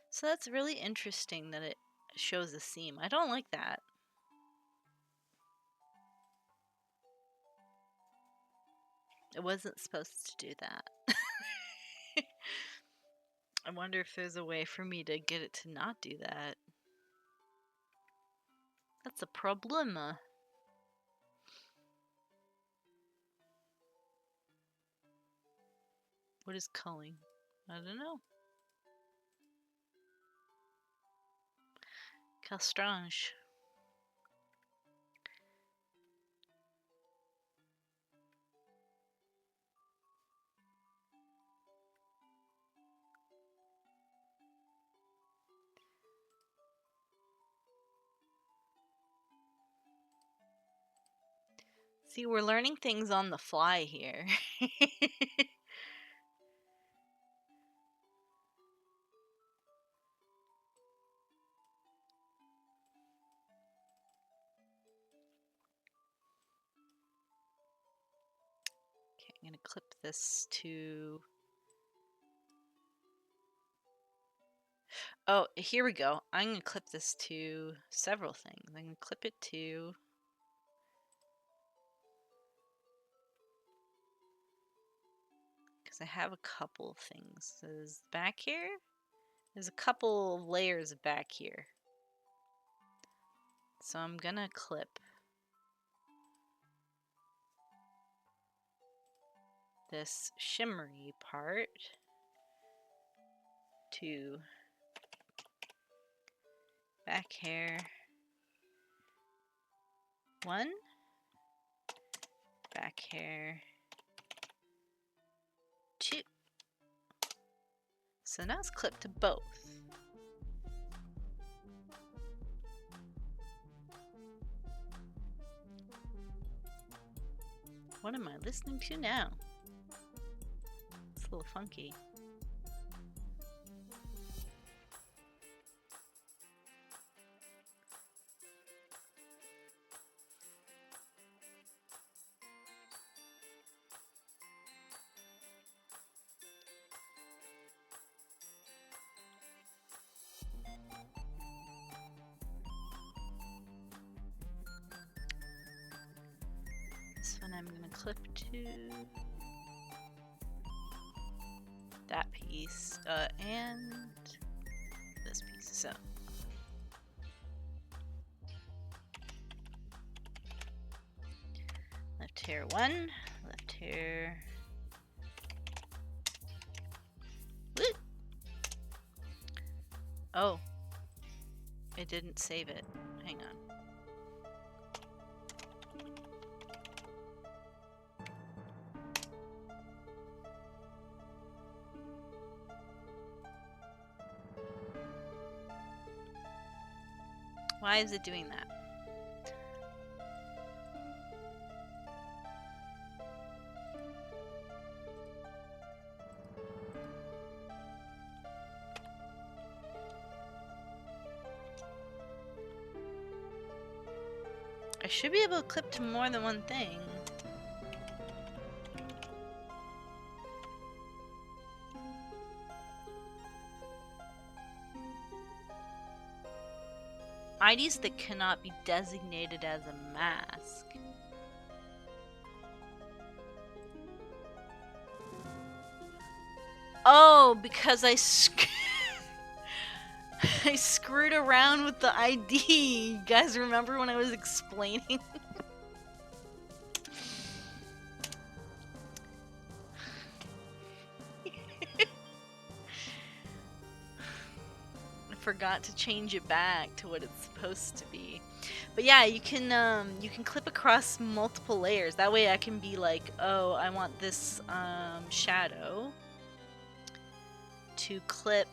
So that's really interesting that it shows a seam. I don't like that. It wasn't supposed to do that. I wonder if there's a way for me to get it to not do that. That's a problem. What is culling? I don't know. Castrange. See, we're learning things on the fly here. Okay, I'm gonna clip this to... Oh, here we go. I'm gonna clip this to several things. I'm gonna clip it to... Because I have a couple of things. So there's back here. There's a couple of layers back here. So I'm gonna clip this shimmery part to back hair 1, back hair 2. So now it's clipped to both. What am I listening to now? It's a little funky. This one I'm gonna clip to that piece, and this piece. So left hair 1, left hair. Woo! Oh, it didn't save it. Hang on. Why is it doing that? I should be able to clip to more than one thing. IDs that cannot be designated as a mask. Oh, because I screwed around with the ID. You guys remember when I was explaining? Forgot to change it back to what it's supposed to be. But yeah, you can clip across multiple layers. That way I can be like, oh, I want this shadow to clip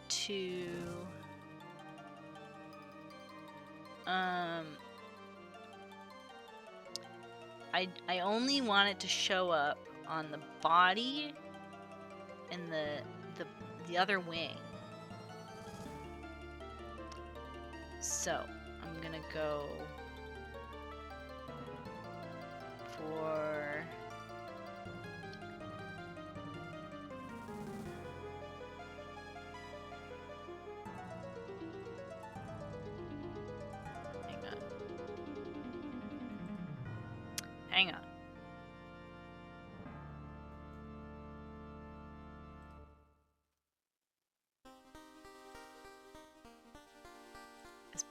to I only want it to show up on the body and the other wing. So I'm gonna go for hang on.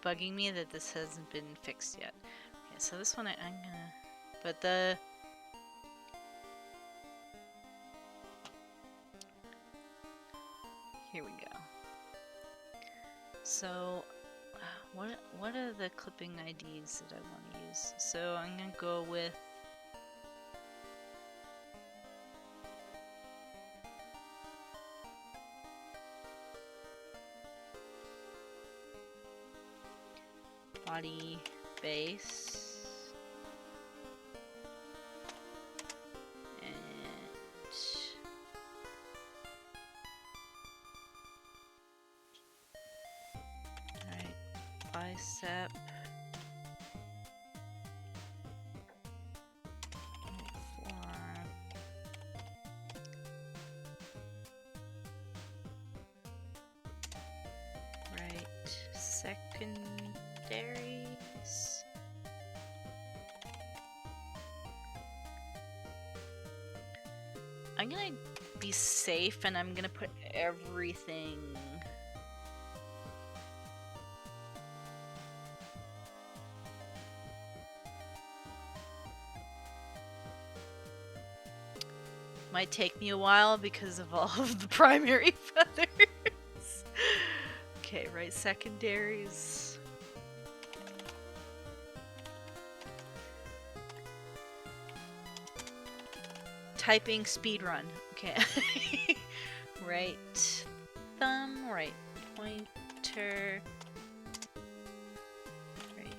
bugging me that this hasn't been fixed yet. Okay, so this one I'm gonna... But the... Here we go. So, what are the clipping IDs that I want to use? So I'm gonna go with body base and bicep, forearm, right secondaries. I'm gonna be safe and I'm gonna put everything might take me a while because of all of the primary feathers. Okay, right secondaries. Typing speedrun. Okay. Right thumb, right pointer, right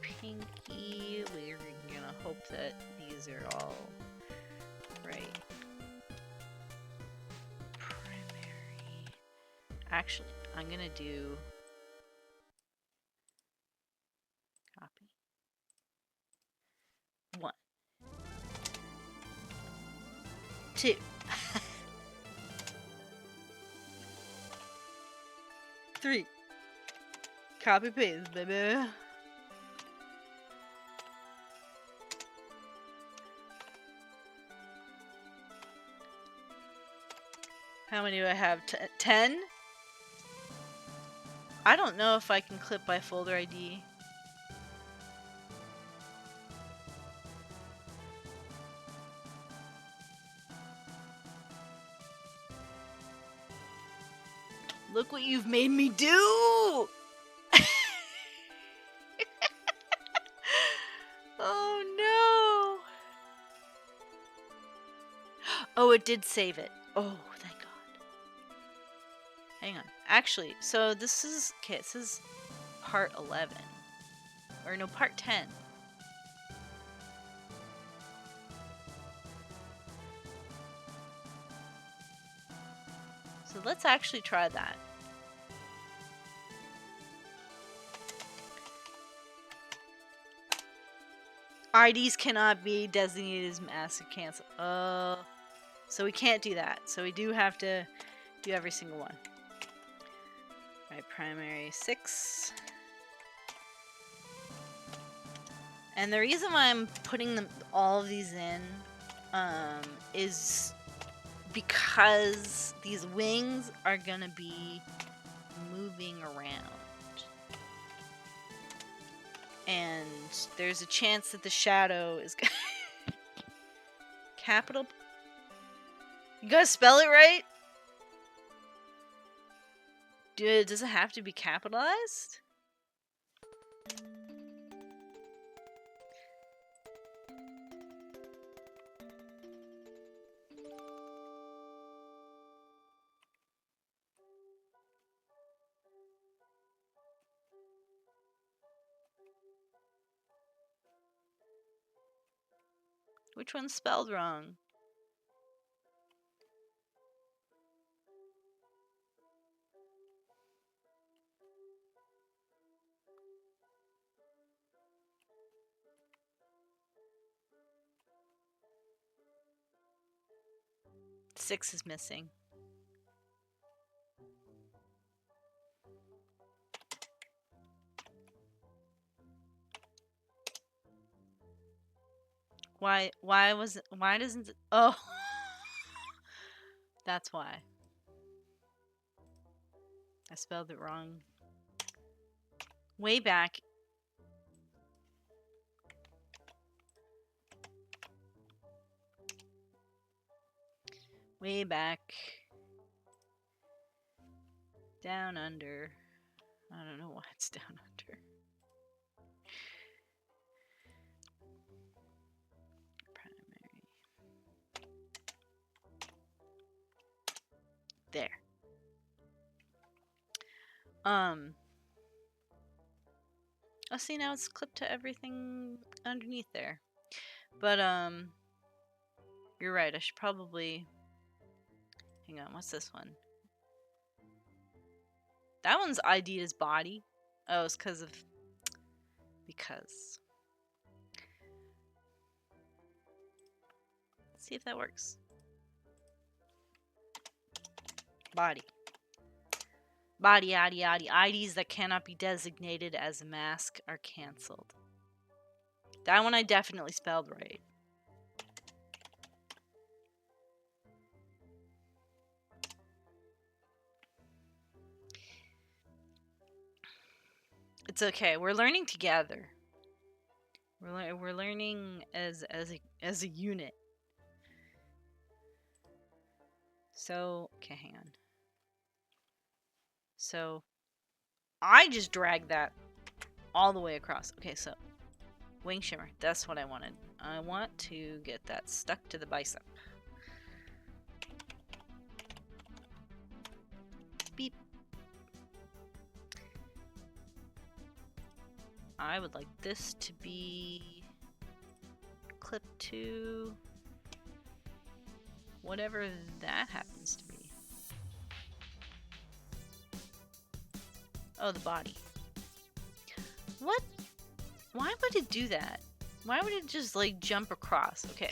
pinky. We're gonna hope that these are all right. Primary. Actually, I'm gonna do copy. 1, 2. 3. Copy paste, baby. How many do I have? 10? I don't know if I can clip by folder ID. Look what you've made me do! Oh no! Oh, it did save it. Oh, thank God. Hang on. Actually, so this is... Okay, this is part 11. Or no, part 10. So let's actually try that. IDs cannot be designated as massive cancel. So we can't do that. So we do have to do every single one. Right, primary 6. And the reason why I'm putting them all of these in is because these wings are gonna be moving around. And there's a chance that the shadow is capital. You gotta spell it right? Does it have to be capitalized? Which one's spelled wrong? Six is missing. Why doesn't it, oh. That's why. I spelled it wrong. way back. Way back. Down under. I don't know why it's down under. Primary. There. Oh, see, now it's clipped to everything underneath there. But, you're right. I should probably... Hang on, what's this one? That one's ID'd as body. Oh, it's because of... Because. Let's see if that works. Body. Body, yaddy, yaddy. IDs that cannot be designated as a mask are cancelled. That one I definitely spelled right. It's okay. We're learning together. We're learning as a unit. So, okay, hang on. So, I just dragged that all the way across. Okay, so wing shimmer. That's what I wanted. I want to get that stuck to the bicep. Beep. I would like this to be clipped to whatever that happens to be. Oh, the body. What? Why would it do that? Why would it just, like, jump across? Okay.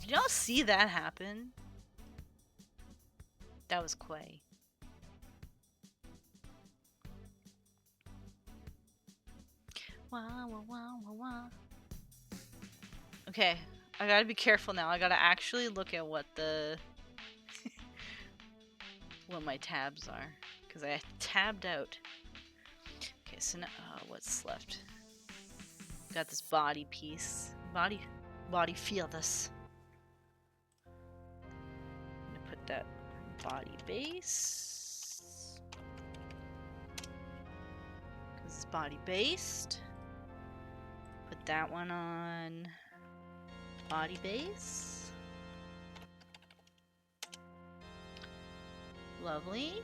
Did y'all see that happen? That was Quay. Wah, wah, wah, wah, wah. Okay, I gotta be careful now. I gotta actually look at what the... what my tabs are. Because I tabbed out. Okay, so now... what's left? Got this body piece. Body feel this. I'm gonna put that body base. Because it's body based. Put that one on body base. Lovely.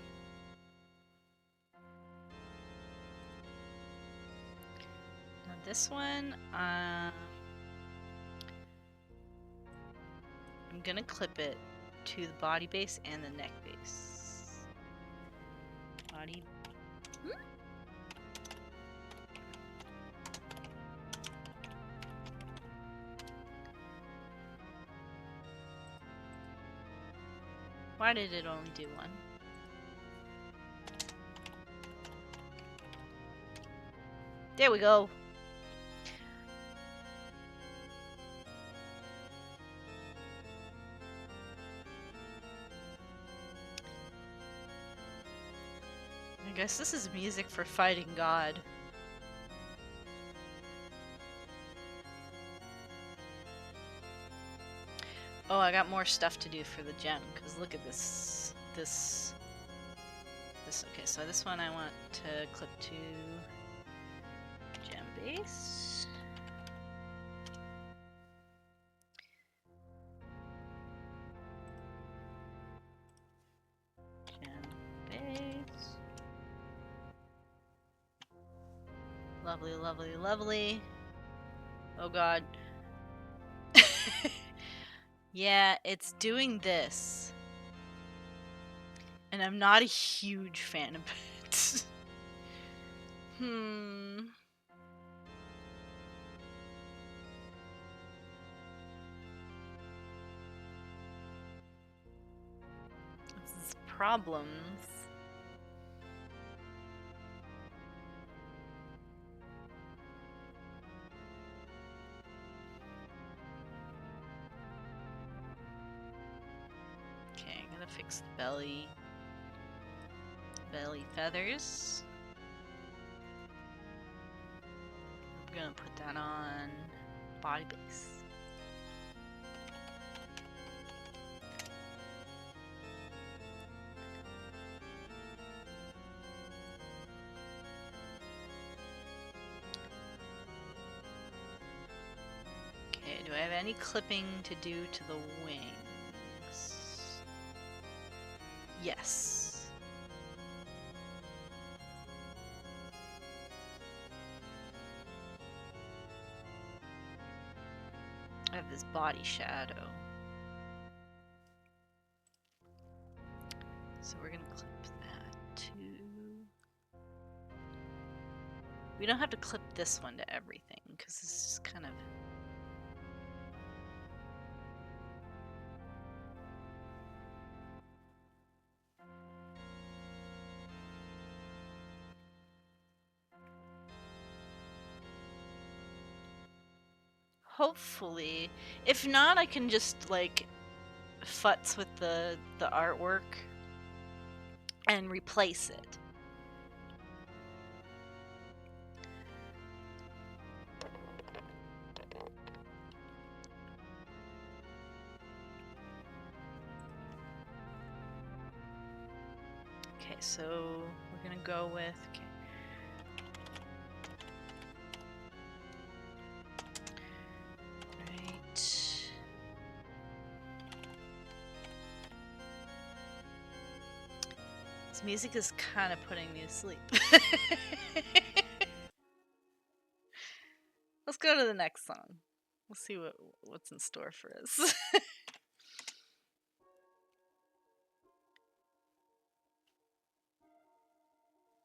Now this one, I'm gonna clip it to the body base and the neck base. Body. Why did it only do one? There we go. I guess this is music for fighting God. Oh, I got more stuff to do for the gem, because look at this. This. Okay, so this one I want to clip to gem base. Gem base. Lovely, lovely, lovely. Oh god. Yeah, it's doing this. And I'm not a huge fan of it. This is problems. Gotta fix the belly. Belly feathers. I'm gonna put that on body base. Okay, do I have any clipping to do to the wings? Yes. I have this body shadow. So we're gonna clip that too. We don't have to clip this one to everything because this is kind of... Hopefully. If not, I can just like futz with the artwork and replace it. Okay, so we're gonna go with... Okay. Right. This music is kind of putting me to sleep. Let's go to the next song. We'll see what's in store for us.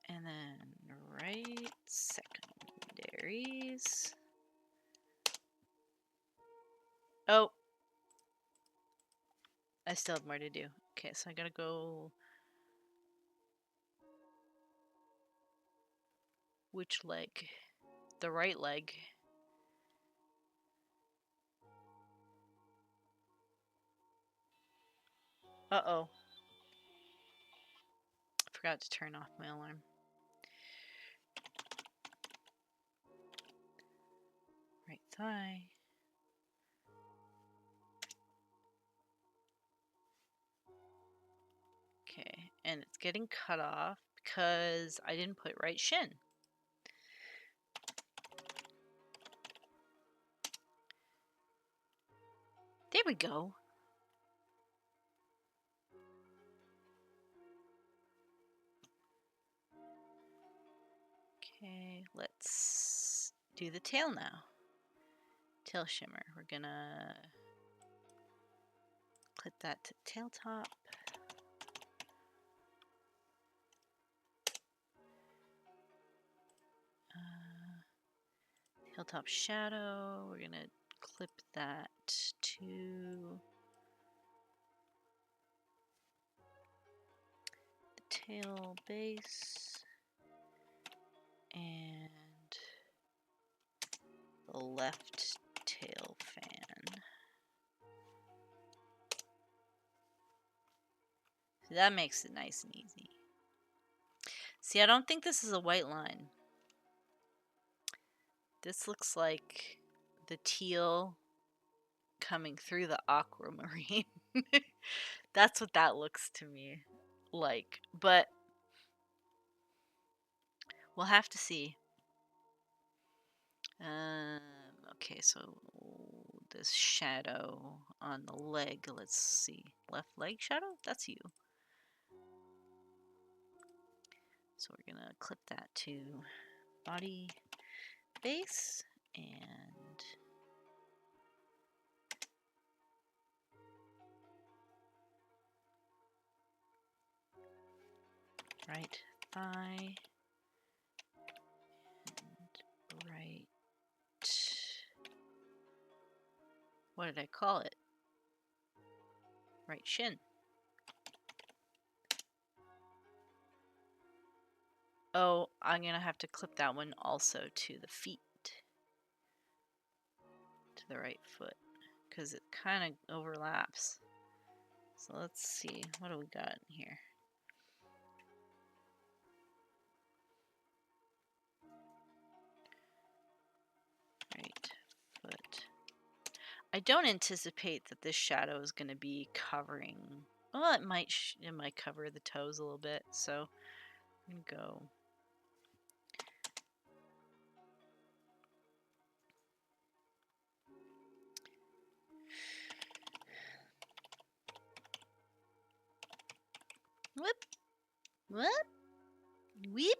And then right secondaries. Oh, I still have more to do. Okay, so I gotta go... Which leg? The right leg. Uh-oh. Forgot to turn off my alarm. Right thigh. Okay, and it's getting cut off because I didn't put right shin. There we go. Okay, let's do the tail now. Tail shimmer. We're gonna clip that to tail top. Tail top shadow. We're gonna clip that to the tail base and the left tail fan. So that makes it nice and easy. See, I don't think this is a white line. This looks like the teal coming through the aquamarine. That's what that looks to me like. But we'll have to see. Okay, so this shadow on the leg. Let's see. Left leg shadow? That's you. So we're gonna clip that to body base and right thigh and right... What did I call it? Right shin. Oh, I'm gonna have to clip that one also to the feet. To the right foot. Because it kind of overlaps. So let's see, what do we got in here? Right foot. I don't anticipate that this shadow is going to be covering. Well, it might cover the toes a little bit. So I'm gonna go. Whoop, whoop, weep.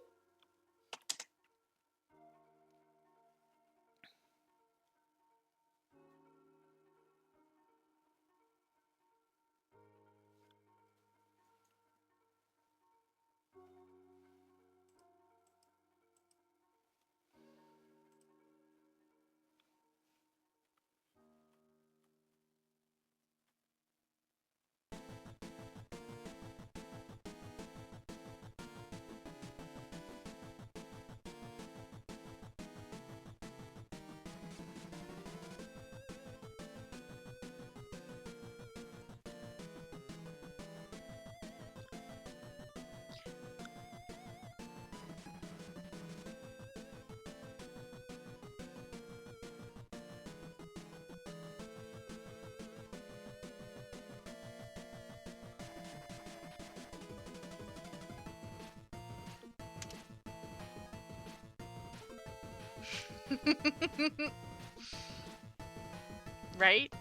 Right?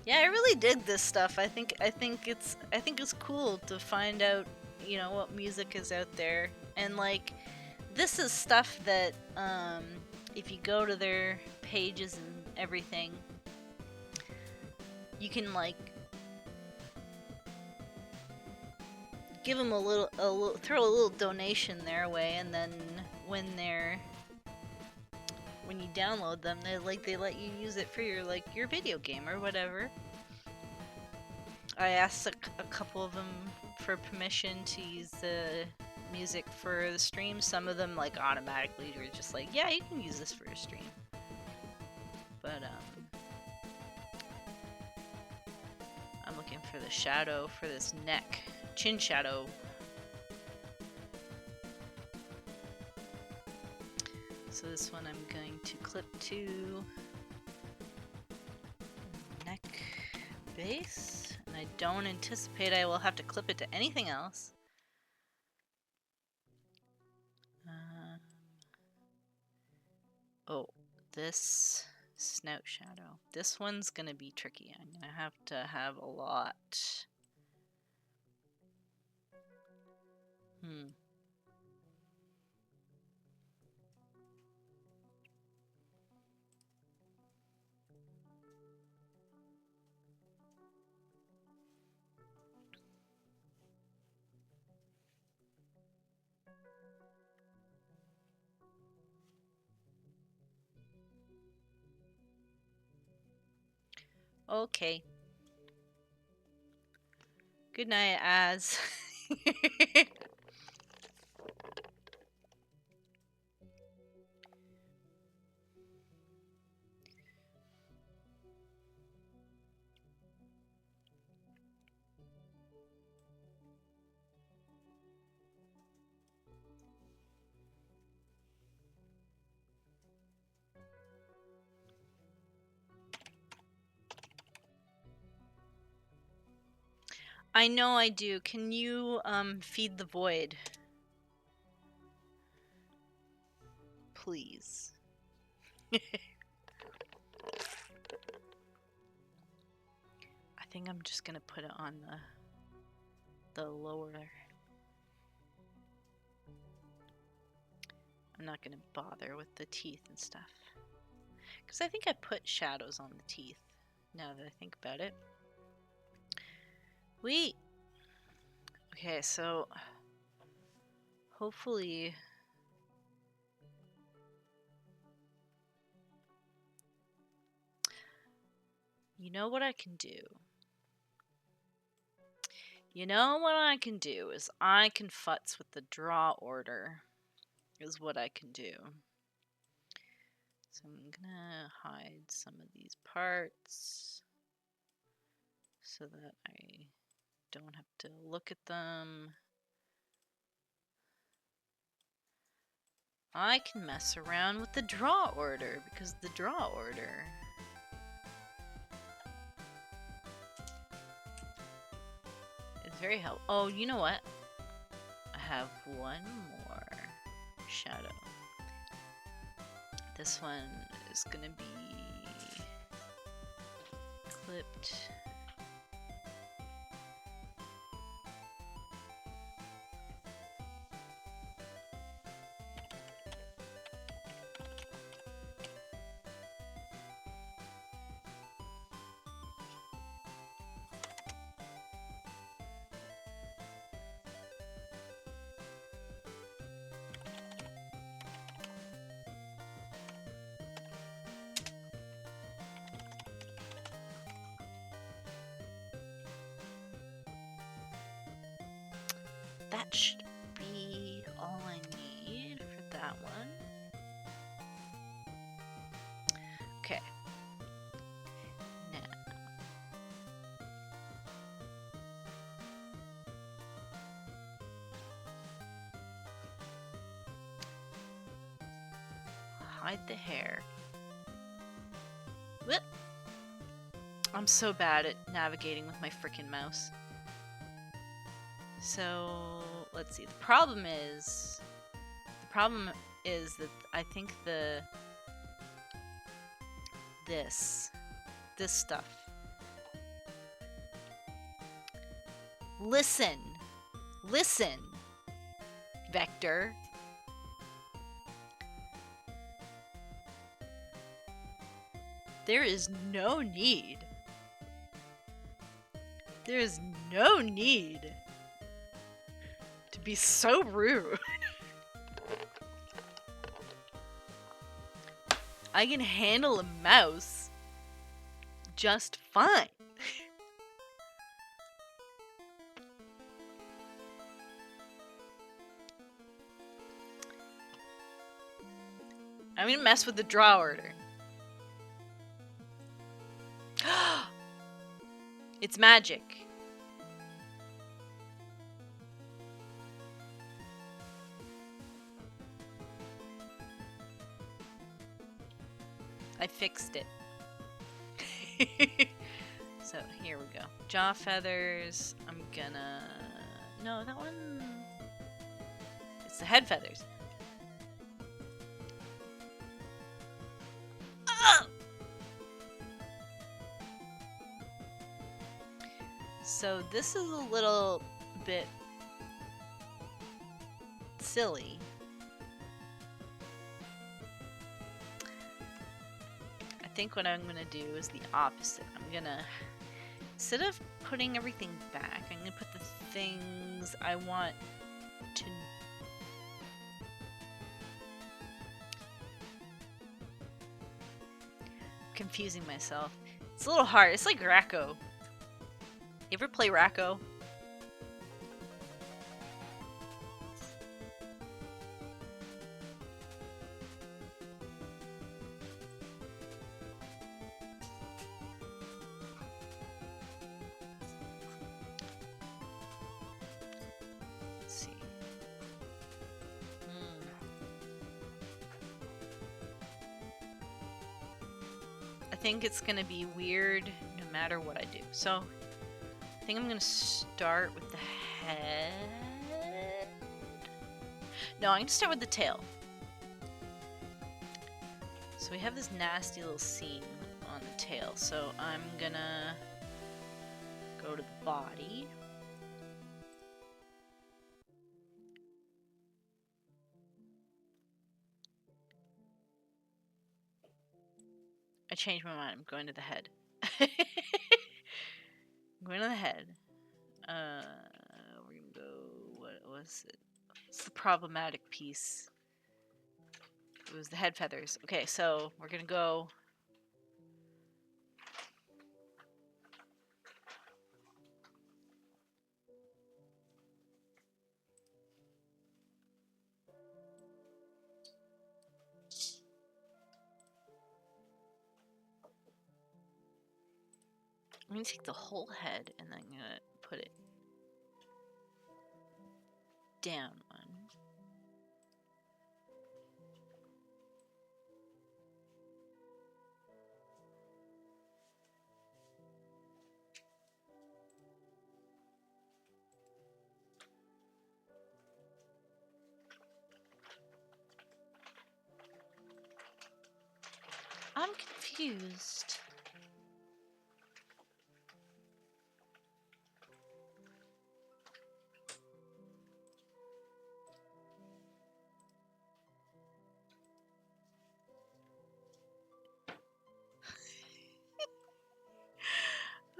Yeah, I really dig this stuff. I think it's cool to find out, what music is out there. And like this is stuff that if you go to their pages and everything, you can like give them a little throw a little donation their way, and then when you download them, they let you use it for your video game or whatever. I asked a couple of them for permission to use the music for the stream. Some of them like automatically were just like, yeah, you can use this for your stream. But I'm looking for the shadow for this neck, chin shadow. So this one I'm going to clip to neck base, and I don't anticipate I will have to clip it to anything else. Oh, this snout shadow. This one's gonna be tricky. I'm gonna have to have a lot. Okay. Good night, Az. I know I do. Can you feed the void? Please. I think I'm just gonna put it on the lower. I'm not gonna bother with the teeth and stuff. Because I think I put shadows on the teeth, now that I think about it. Wait! Okay, so hopefully you know what I can do? You know what I can do is I can futz with the draw order, is what I can do. So I'm gonna hide some of these parts so that I don't have to look at them. I can mess around with the draw order because the draw order is very helpful. Oh, you know what? I have one more shadow. This one is gonna be clipped. That should be all I need for that one. Okay. Now. Hide the hair. Whoop. I'm so bad at navigating with my frickin' mouse. So, let's see. The problem is that I think this stuff. Listen, Vector. There is no need. There is no need to be so rude. I can handle a mouse just fine. I'm gonna mess with the draw order. It's magic. I fixed it. So here we go. Jaw feathers. I'm gonna... No, that one... It's the head feathers. Ah! So this is a little bit silly. I think what I'm gonna do is the opposite. I'm gonna, instead of putting everything back, I'm gonna put the things I want to... Confusing myself. It's a little hard. It's like Racco. You ever play Racco? Let's see. I think it's gonna be weird no matter what I do. So I think I'm gonna start with the head. No, I'm gonna start with the tail. So we have this nasty little seam on the tail. So I'm gonna go to the body. I changed my mind. I'm going to the head. I'm going to the head. We're gonna go. What was it? It's the problematic piece. It was the head feathers. Okay, so we're gonna go. I'm gonna take the whole head and then I'm gonna put it down one. I'm confused.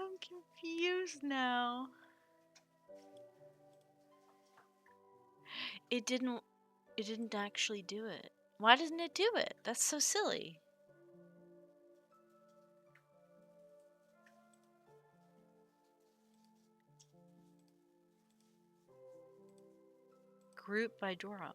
I'm confused now. It didn't actually do it. Why doesn't it do it? That's so silly. Group by Dora.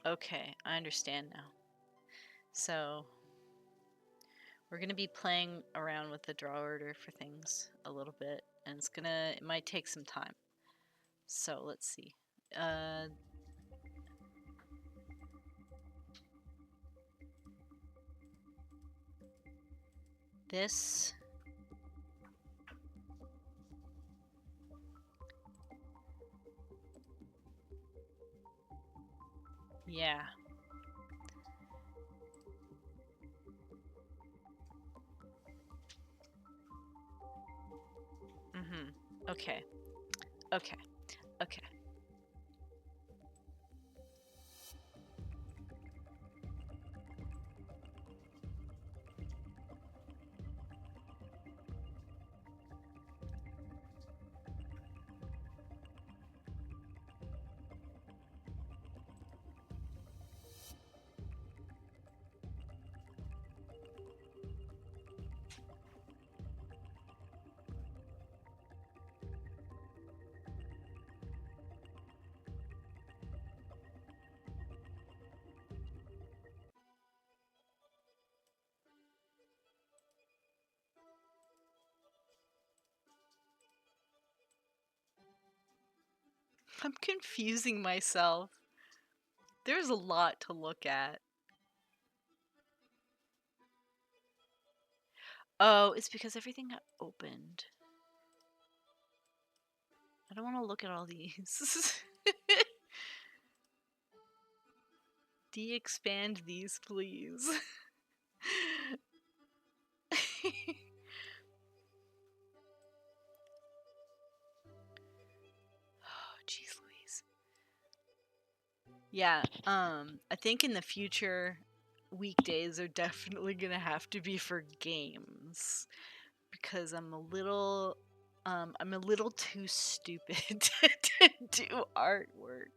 Okay, I understand now. So we're gonna be playing around with the draw order for things a little bit, and it might take some time. So let's see. This. Yeah. Okay. Okay. Okay. I'm confusing myself. There's a lot to look at. Oh, it's because everything got opened. I don't want to look at all these. De-expand these, please. Oh, jeez Louise. Yeah, I think in the future, weekdays are definitely gonna have to be for games. Because I'm a little too stupid to do artwork.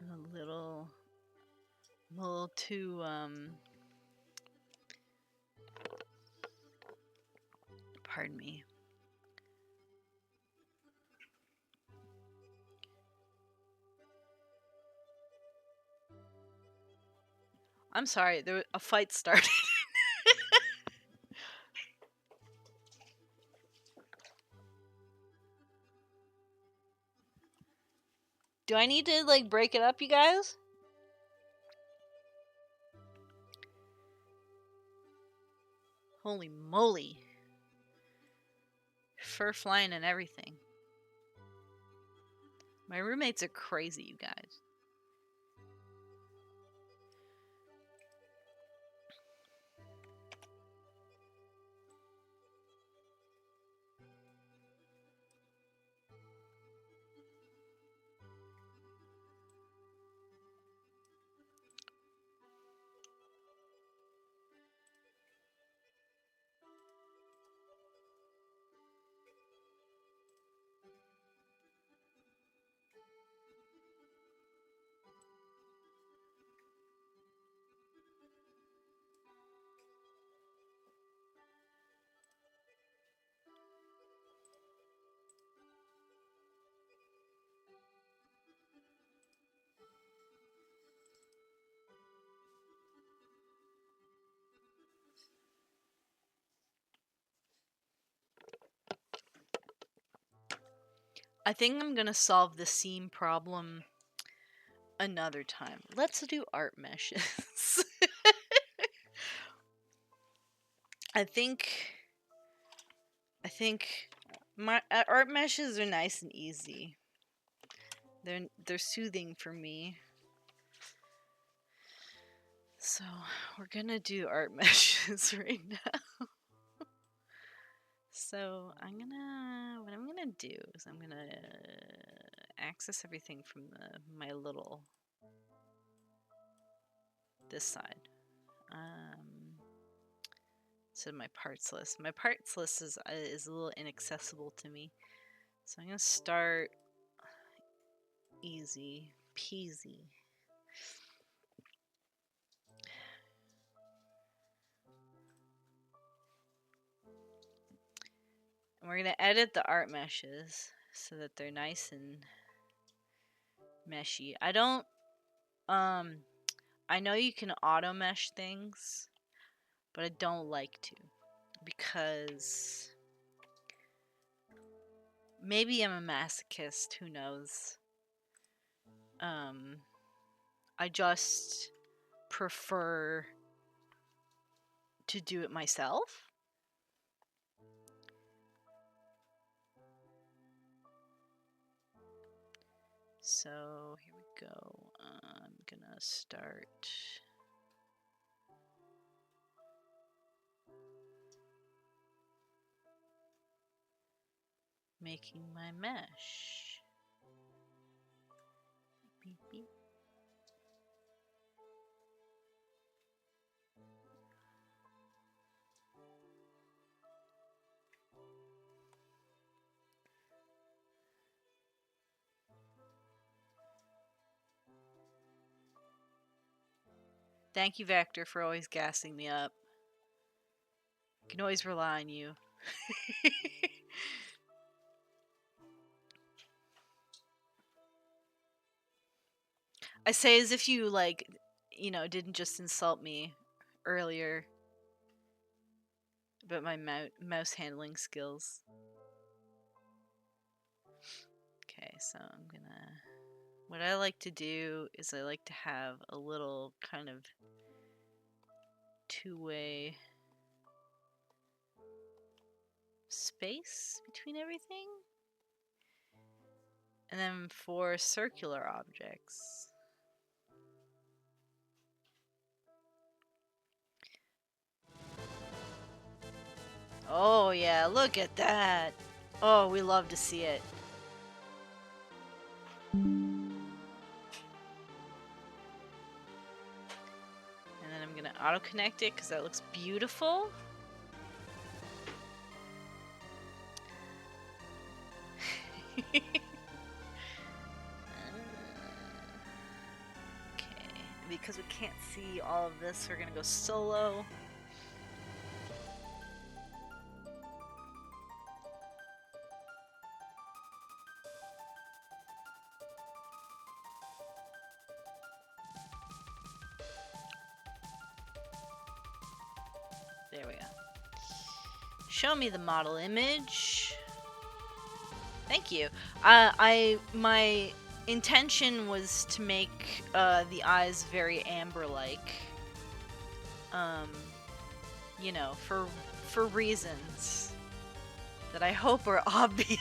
I'm a little too pardon me. I'm sorry, a fight started. Do I need to like break it up, you guys? Holy moly. Fur flying and everything. My roommates are crazy, you guys. I think I'm gonna solve the seam problem another time. Let's do art meshes. I think my art meshes are nice and easy. They're soothing for me. So we're gonna do art meshes right now. So what I'm gonna do is I'm gonna access everything from my little this side. So my parts list. My parts list is a little inaccessible to me. So I'm gonna start easy peasy. And we're gonna edit the art meshes so that they're nice and meshy. I don't I know you can auto mesh things, but I don't like to because maybe I'm a masochist, who knows. I just prefer to do it myself. So here we go. I'm gonna start making my mesh. Beep, beep. Thank you, Vector, for always gassing me up. I can always rely on you. I say as if you, like, you know, didn't just insult me earlier about my mouse handling skills. Okay, so I'm gonna... What I like to do is I like to have a little kind of two-way space between everything. And then for circular objects, oh yeah, look at that. Oh, we love to see it. And then I'm gonna auto connect it because that looks beautiful. Okay, because we can't see all of this, we're gonna go solo. There we go. Show me the model image. Thank you. My intention was to make the eyes very amber-like. You know, for reasons that I hope are obvious.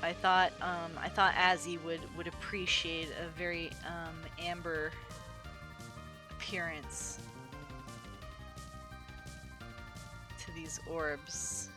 I thought Azzy would appreciate a very amber appearance to these orbs.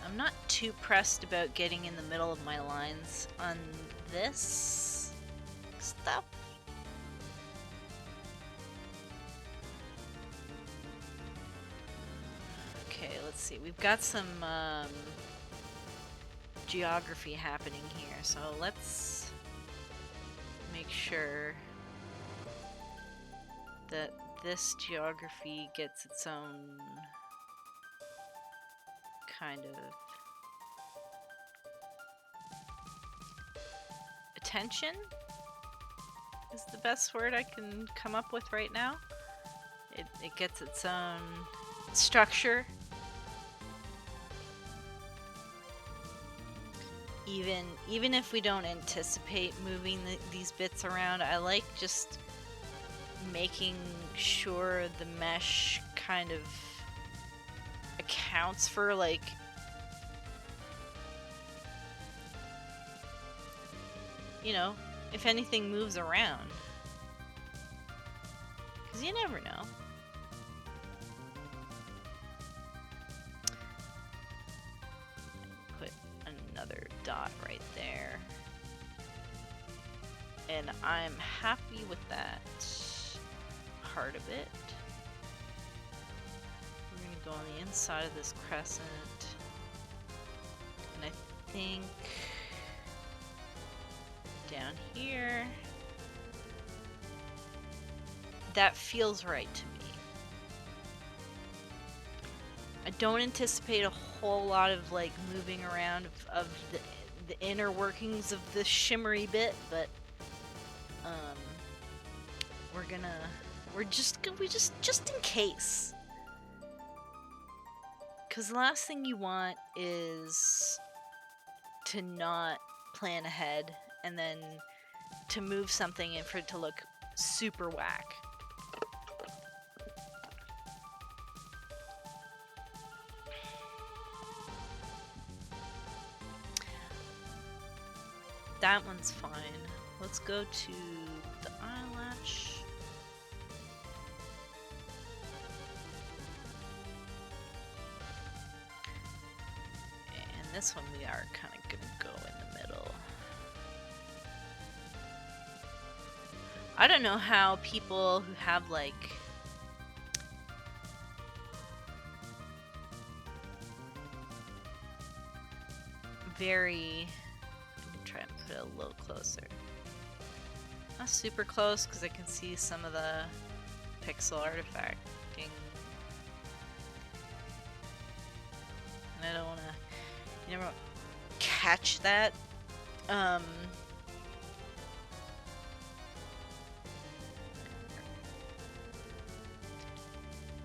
I'm not too pressed about getting in the middle of my lines on this stuff. Okay, let's see. We've got some geography happening here, so let's make sure that this geography gets its own kind of attention, is the best word I can come up with right now. It gets its own structure. Even if we don't anticipate moving these bits around, I like just making sure the mesh kind of accounts for, like, you know, if anything moves around. Because you never know. Put another dot right there. And I'm happy with that part of it. We're going to go on the inside of this crescent. And I think down here, that feels right to me. I don't anticipate a whole lot of like moving around of the inner workings of the shimmery bit, but we're just in case. Because the last thing you want is to not plan ahead and then to move something and for it to look super whack. That one's fine. Let's go to the eyelash. And this one we are kind of gonna go in the middle. I don't know how people who have like very, let me try and put it a little closer. Not super close because I can see some of the pixel artifacting. And I don't want to, you never catch that.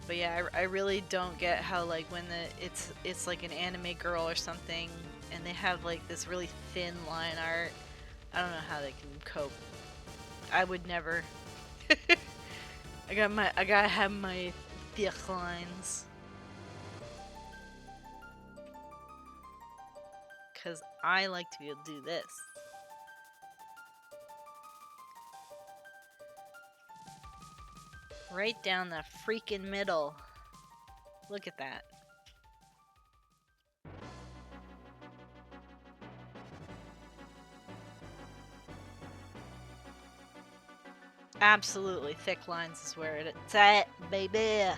But yeah, I really don't get how like when it's like an anime girl or something and they have like this really thin line art. I don't know how they can cope. I would never. I gotta have my thick lines. Cause I like to be able to do this. Right down the freaking middle. Look at that. Absolutely, thick lines is where it's at, baby.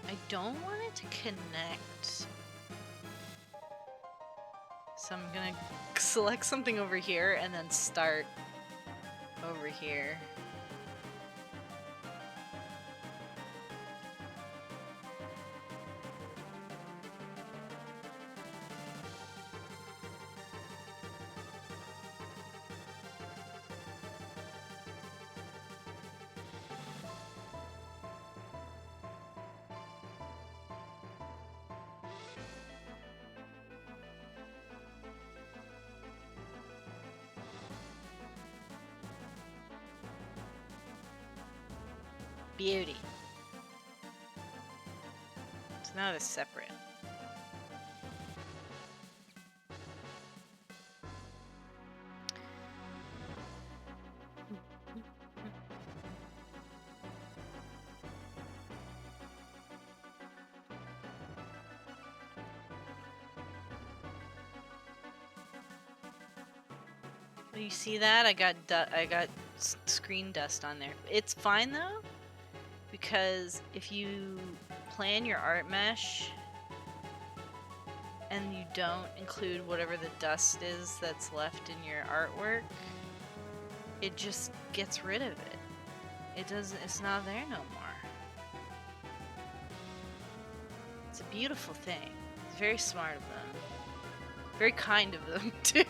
I don't want it to connect. So I'm gonna select something over here and then start over here. Beauty. Now they're separate. You see that? I got screen dust on there. It's fine though, because if you plan your art mesh and you don't include whatever the dust is that's left in your artwork, it just gets rid of it. It's not there no more. It's a beautiful thing. It's very smart of them. Very kind of them, too.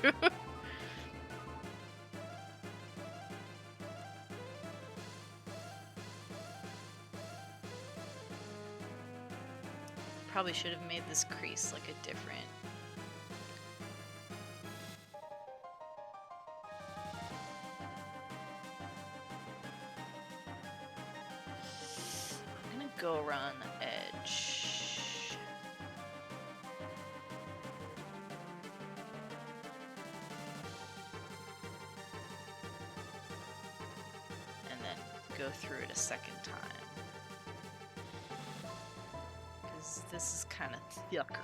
Probably should have made this crease like a different... I'm gonna go around the edge. And then go through it a second time. Because this is kind of thicker.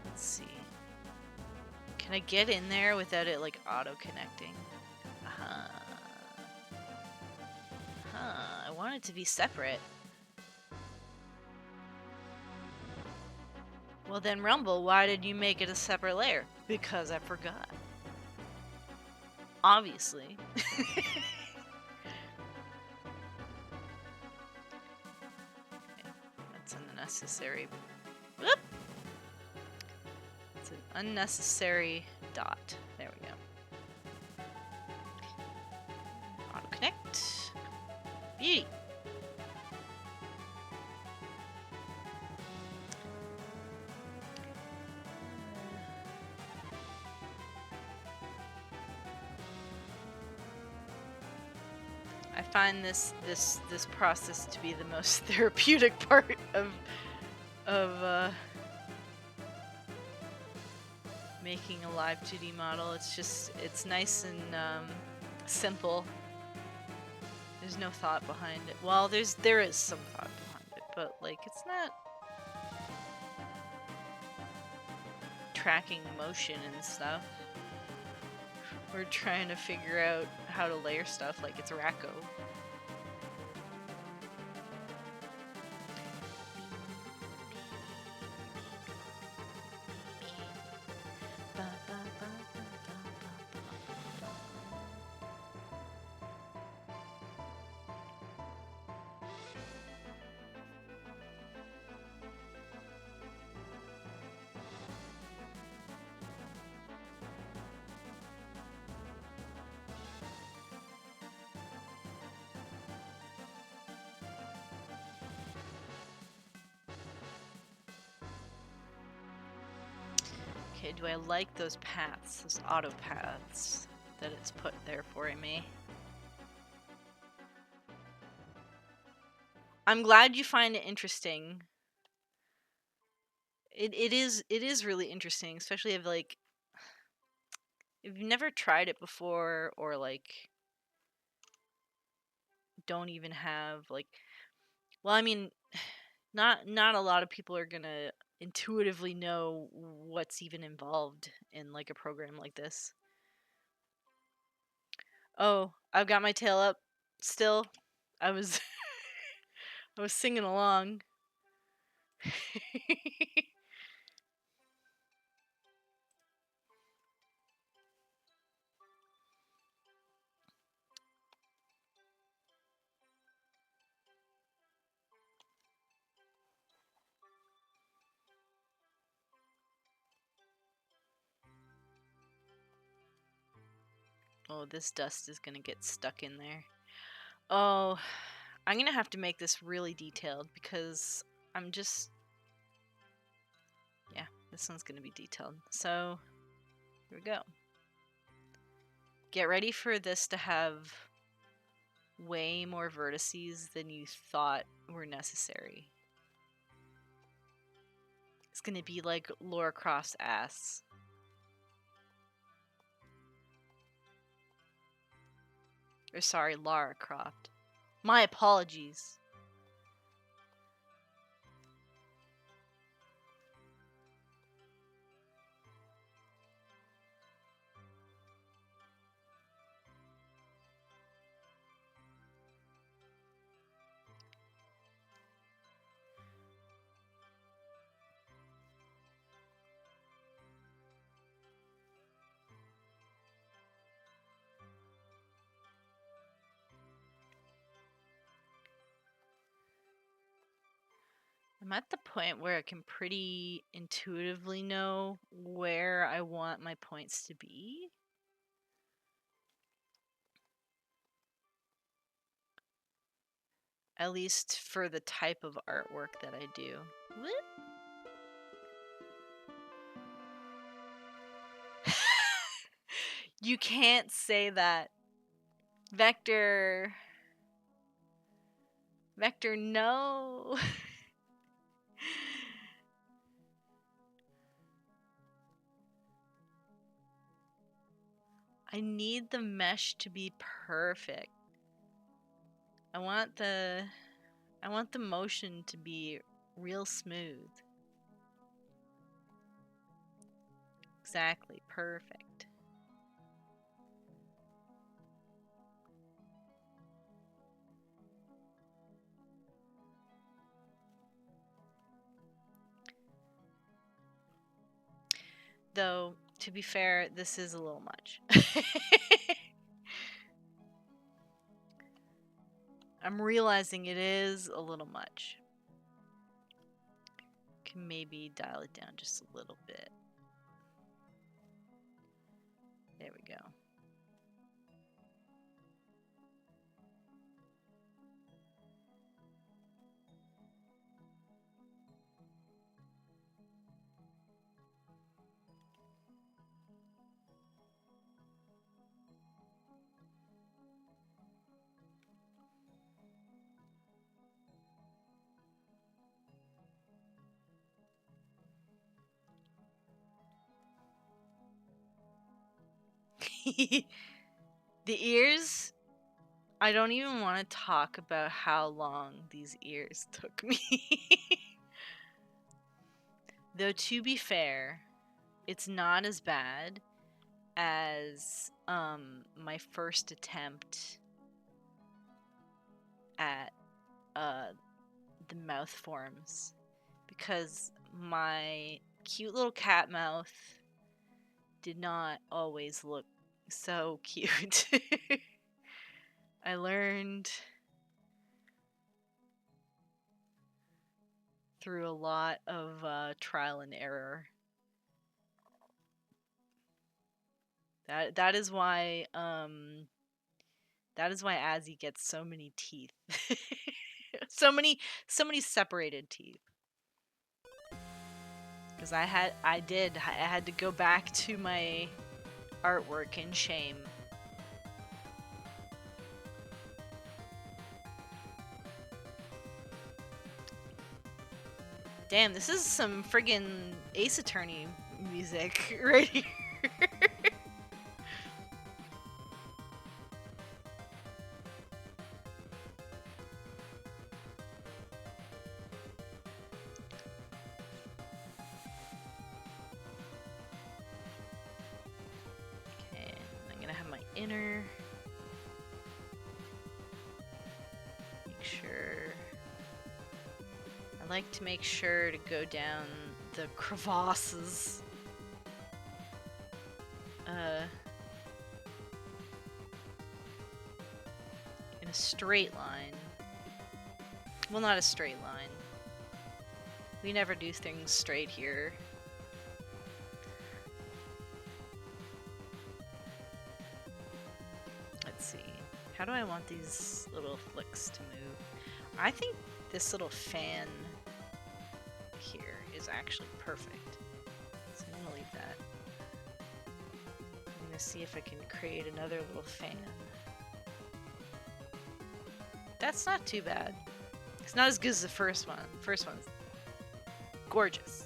Let's see. Can I get in there without it like auto-connecting? I want it to be separate. Well then, Rumble, why did you make it a separate layer? Because I forgot. Obviously. That's an unnecessary... Whoop! It's an unnecessary dot. There we go. Auto connect. Beauty. I find this process to be the most therapeutic part of making a live 2D model. It's nice and simple. There's no thought behind it. Well, there is some thought behind it, but like it's not tracking motion and stuff. We're trying to figure out how to layer stuff like it's Racco. Okay, do I like those paths, those auto paths that it's put there for me? I'm glad you find it interesting. It is really interesting, especially if like if you've never tried it before or like don't even have like, well, I mean, not a lot of people are gonna intuitively know what's even involved in like a program like this. Oh, I've got my tail up still. I was I was singing along. Oh, this dust is gonna get stuck in there. Oh, I'm gonna have to make this really detailed because I'm just... Yeah, this one's gonna be detailed. So, here we go. Get ready for this to have way more vertices than you thought were necessary. It's gonna be like Laura Croft's ass. Or sorry, Lara Croft. My apologies. I'm at the point where I can pretty intuitively know where I want my points to be. At least for the type of artwork that I do. What? You can't say that. Vector. Vector, no. I need the mesh to be perfect. I want the motion to be real smooth. Exactly, perfect. Though, to be fair, this is a little much. I'm realizing it is a little much. Can maybe dial it down just a little bit. There we go. The ears, I don't even want to talk about how long these ears took me. Though, to be fair, it's not as bad as my first attempt at the mouth forms, because my cute little cat mouth did not always look so cute. I learned through a lot of trial and error. That is why Azzy gets so many teeth. so many separated teeth. Because I had to go back to my artwork in shame. Damn, this is some friggin' Ace Attorney music right here. Okay, I'm gonna have my inner. Make sure. I like to make sure to go down the crevasses. In a straight line. Well, not a straight line. We never do things straight here. Let's see. How do I want these little flicks to move? I think this little fan here is actually perfect. So I'm gonna leave that. I'm gonna to see if I can create another little fan. That's not too bad. It's not as good as the first one. The first one's gorgeous.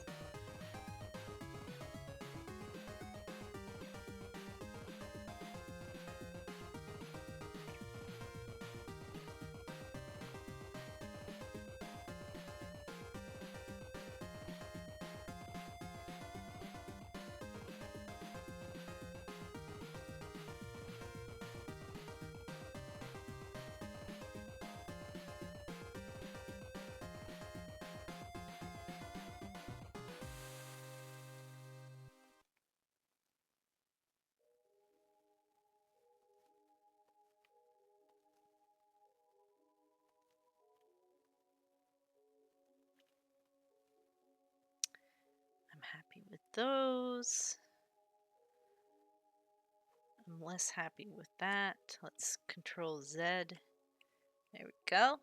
Happy with those. I'm less happy with that. Let's Control Z. There we go.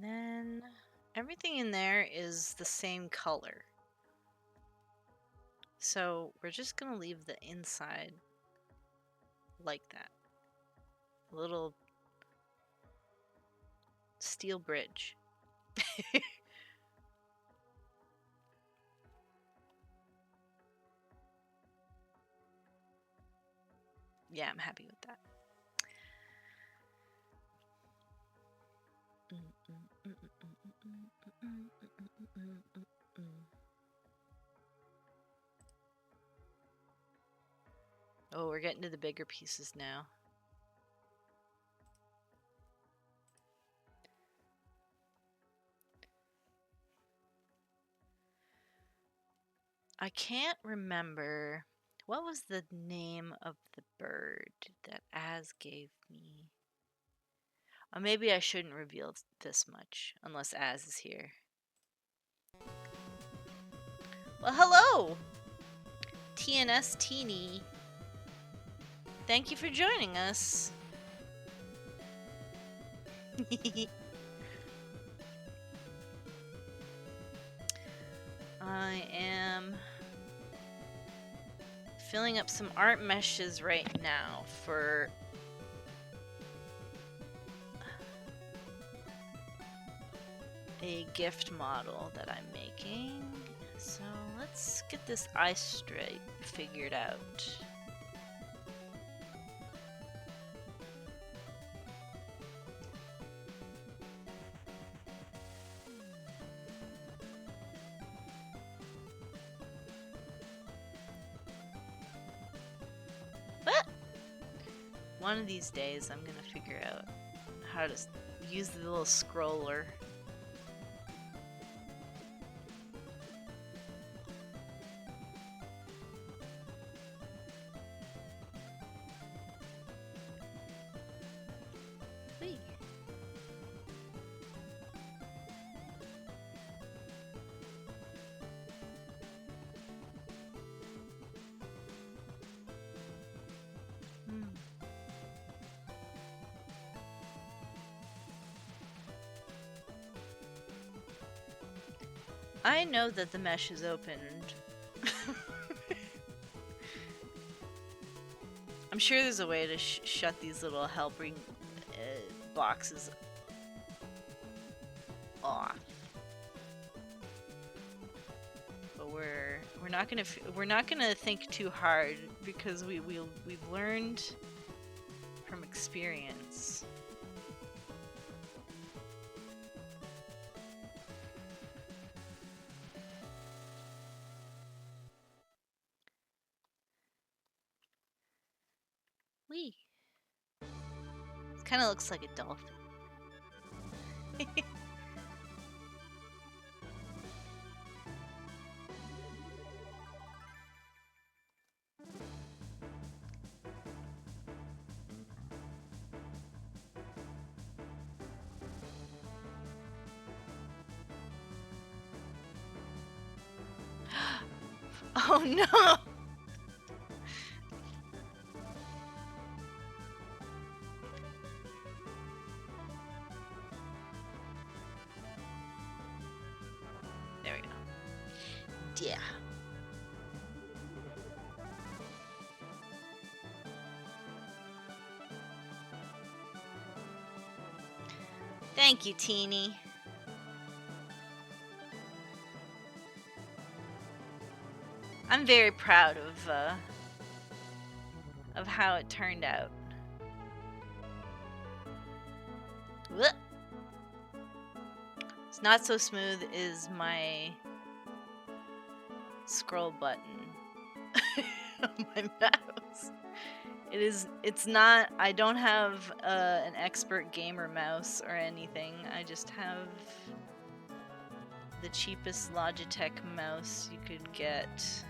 And then everything in there is the same color. So we're just going to leave the inside like that. A little steel bridge. Yeah, I'm happy with that. Oh, we're getting to the bigger pieces now. I can't remember what was the name of the bird that Az gave me. Maybe I shouldn't reveal this much unless Az is here. Well, hello, TNS Teeny. Thank you for joining us. I am filling up some art meshes right now for a gift model that I'm making. So let's get this eye stripe figured out. But one of these days I'm gonna figure out how to use the little scroller. I know that the mesh is opened. I'm sure there's a way to shut these little helping boxes off. But we're not gonna think too hard because we've learned from experience. Wee. It kind of looks like a dolphin. Oh no! There we go. Yeah. Thank you, Teeny. I'm very proud of how it turned out. Whoop. It's not so smooth is my scroll button on my mouse. It's not, I don't have an expert gamer mouse or anything. I just have the cheapest Logitech mouse you could get.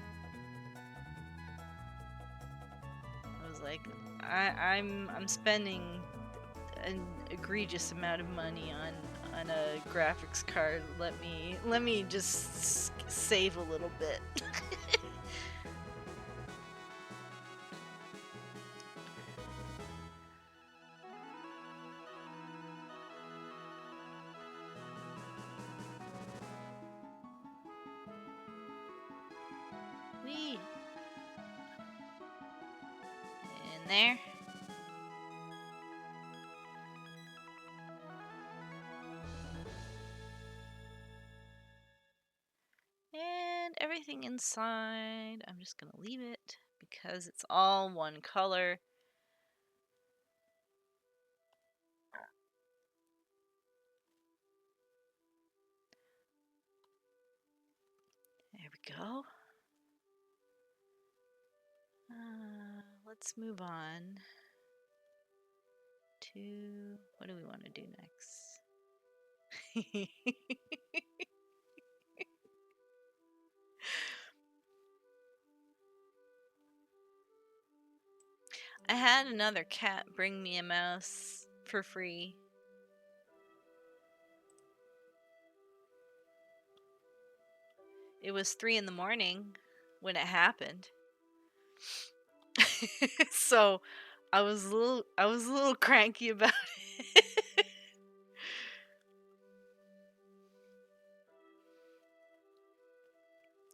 I was like, I'm spending an egregious amount of money on a graphics card. Let me just save a little bit. Wee. In there. And everything inside, I'm just gonna leave it because it's all one color. There we go. Let's move on to, what do we want to do next? I had another cat bring me a mouse for free. It was 3 in the morning when it happened. So I was a little cranky about it.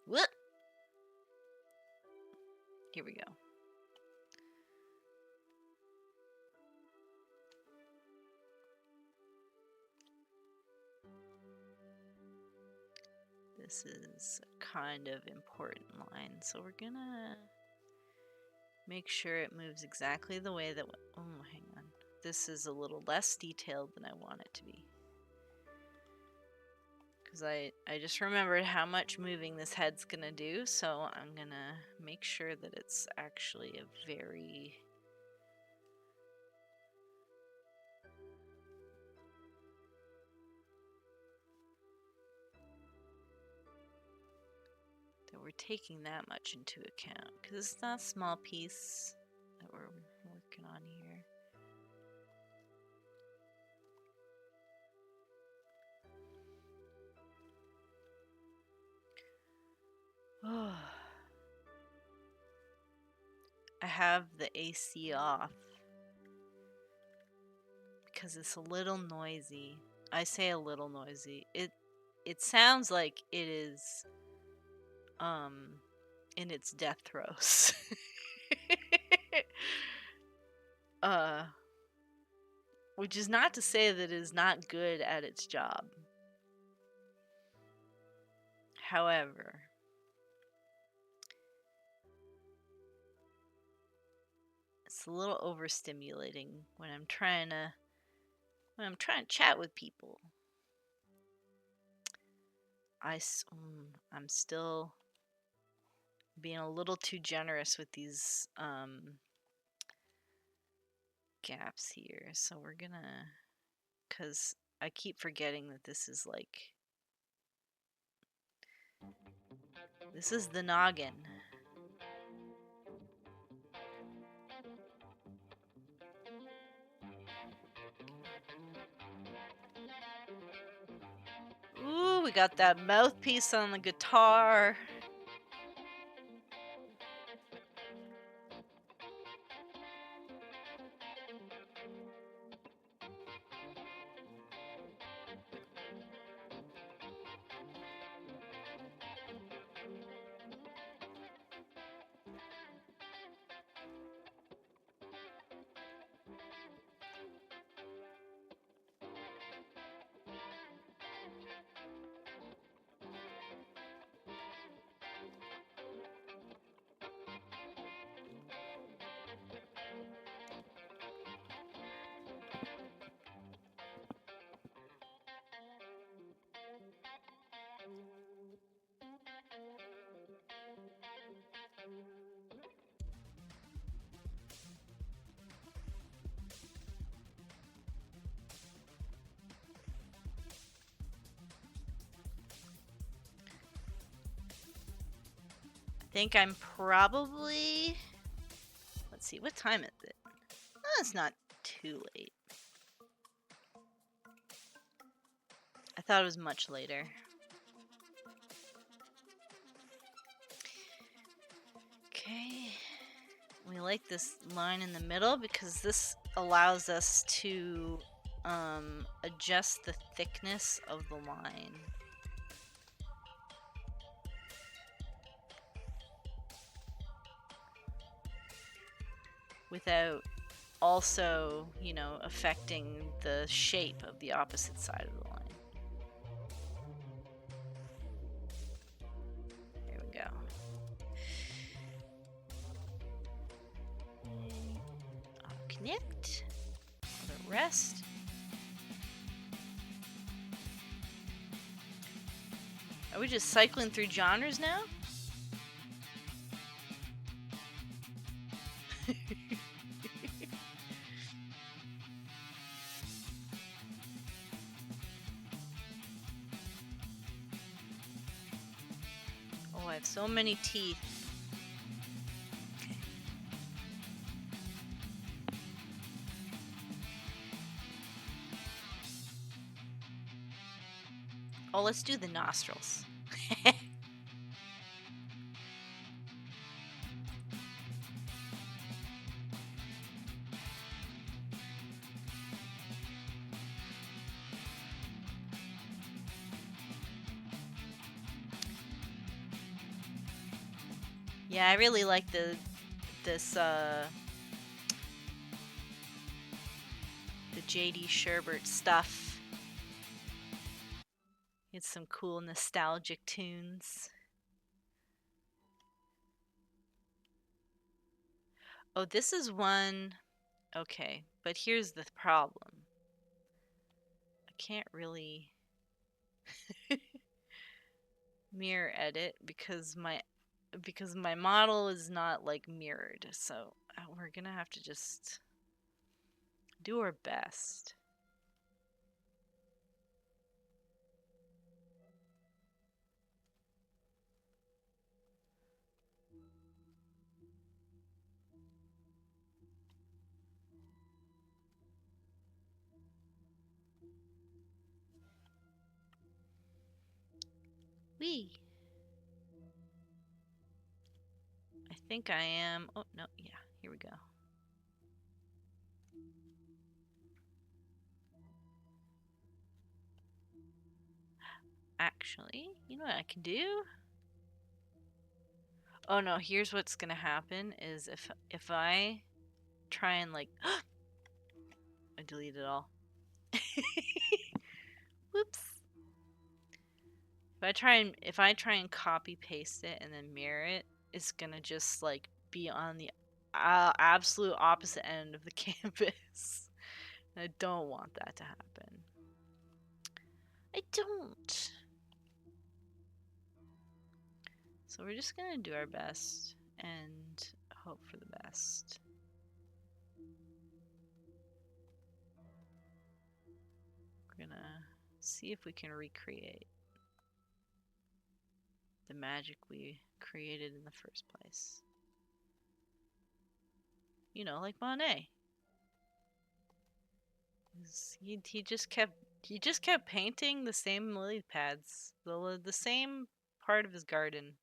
Whoop. Here we go. This is a kind of important line, so we're gonna make sure it moves exactly the way that, oh, hang on. This is a little less detailed than I want it to be. Because I just remembered how much moving this head's gonna do, so I'm gonna make sure that it's actually a very... that we're taking that much into account. Because it's not a small piece that we're working on here. Oh. I have the AC off because it's a little noisy. I say a little noisy. It sounds like it is in its death throes. Which is not to say that it is not good at its job. However, it's a little overstimulating when I'm trying to chat with people. I'm still being a little too generous with these gaps here, so we're gonna, because I keep forgetting that this is like... This is the noggin. Ooh, we got that mouthpiece on the guitar. I think I'm probably... Let's see, what time is it? Oh, it's not too late. I thought it was much later. Okay. We like this line in the middle because this allows us to adjust the thickness of the line. Without also, you know, affecting the shape of the opposite side of the line. There we go. Connect. The rest. Are we just cycling through genres now? Oh, I have so many teeth. Oh, let's do the nostrils. Yeah, I really like the JDSherbert stuff. It's some cool nostalgic tunes. Oh, this is one. Okay, but here's the problem. I can't really mirror edit because my model is not like mirrored. So we're gonna have to just do our best. Wee. I think I am. Oh, no. Yeah, here we go. Actually, you know what I can do? Oh no, here's what's gonna happen is if I try and like I deleted it all. Whoops. If I try and copy paste it and then mirror it, it's gonna just like be on the absolute opposite end of the canvas. And I don't want that to happen. I don't. So we're just gonna do our best and hope for the best. We're gonna see if we can recreate the magic we created in the first place. You know, like Monet. He just kept painting the same lily pads, the same part of his garden.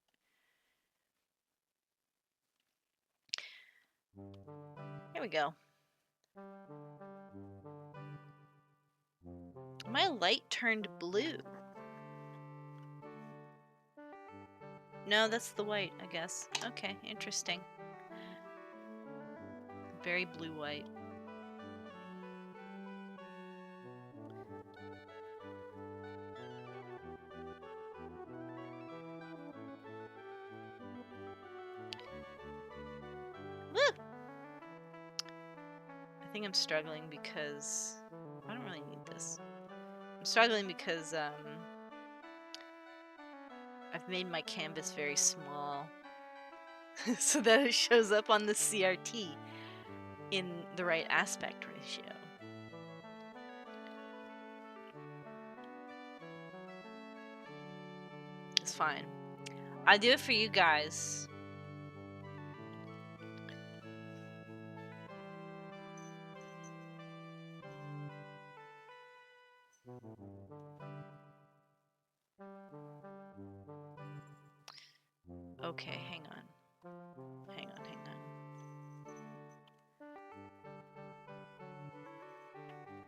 Here we go. My light turned blue. No, that's the white, I guess. Okay, interesting. Very blue-white. Woo! I think I'm struggling because I don't really need this. I'm struggling because I've made my canvas very small so that it shows up on the CRT in the right aspect ratio. It's fine. I do it for you guys. Okay, hang on. Hang on.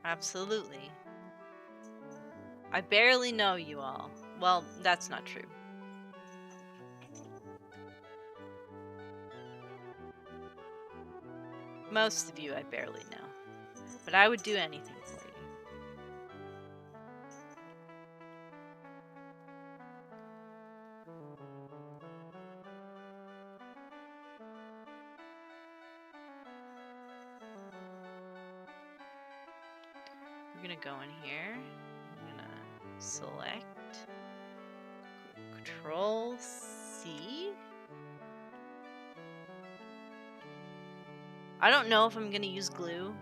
Absolutely. I barely know you all. Well, that's not true. Most of you I barely know. But I would do anything for you. We're gonna go in here. I'm gonna select Control C. I don't know if I'm gonna use glue,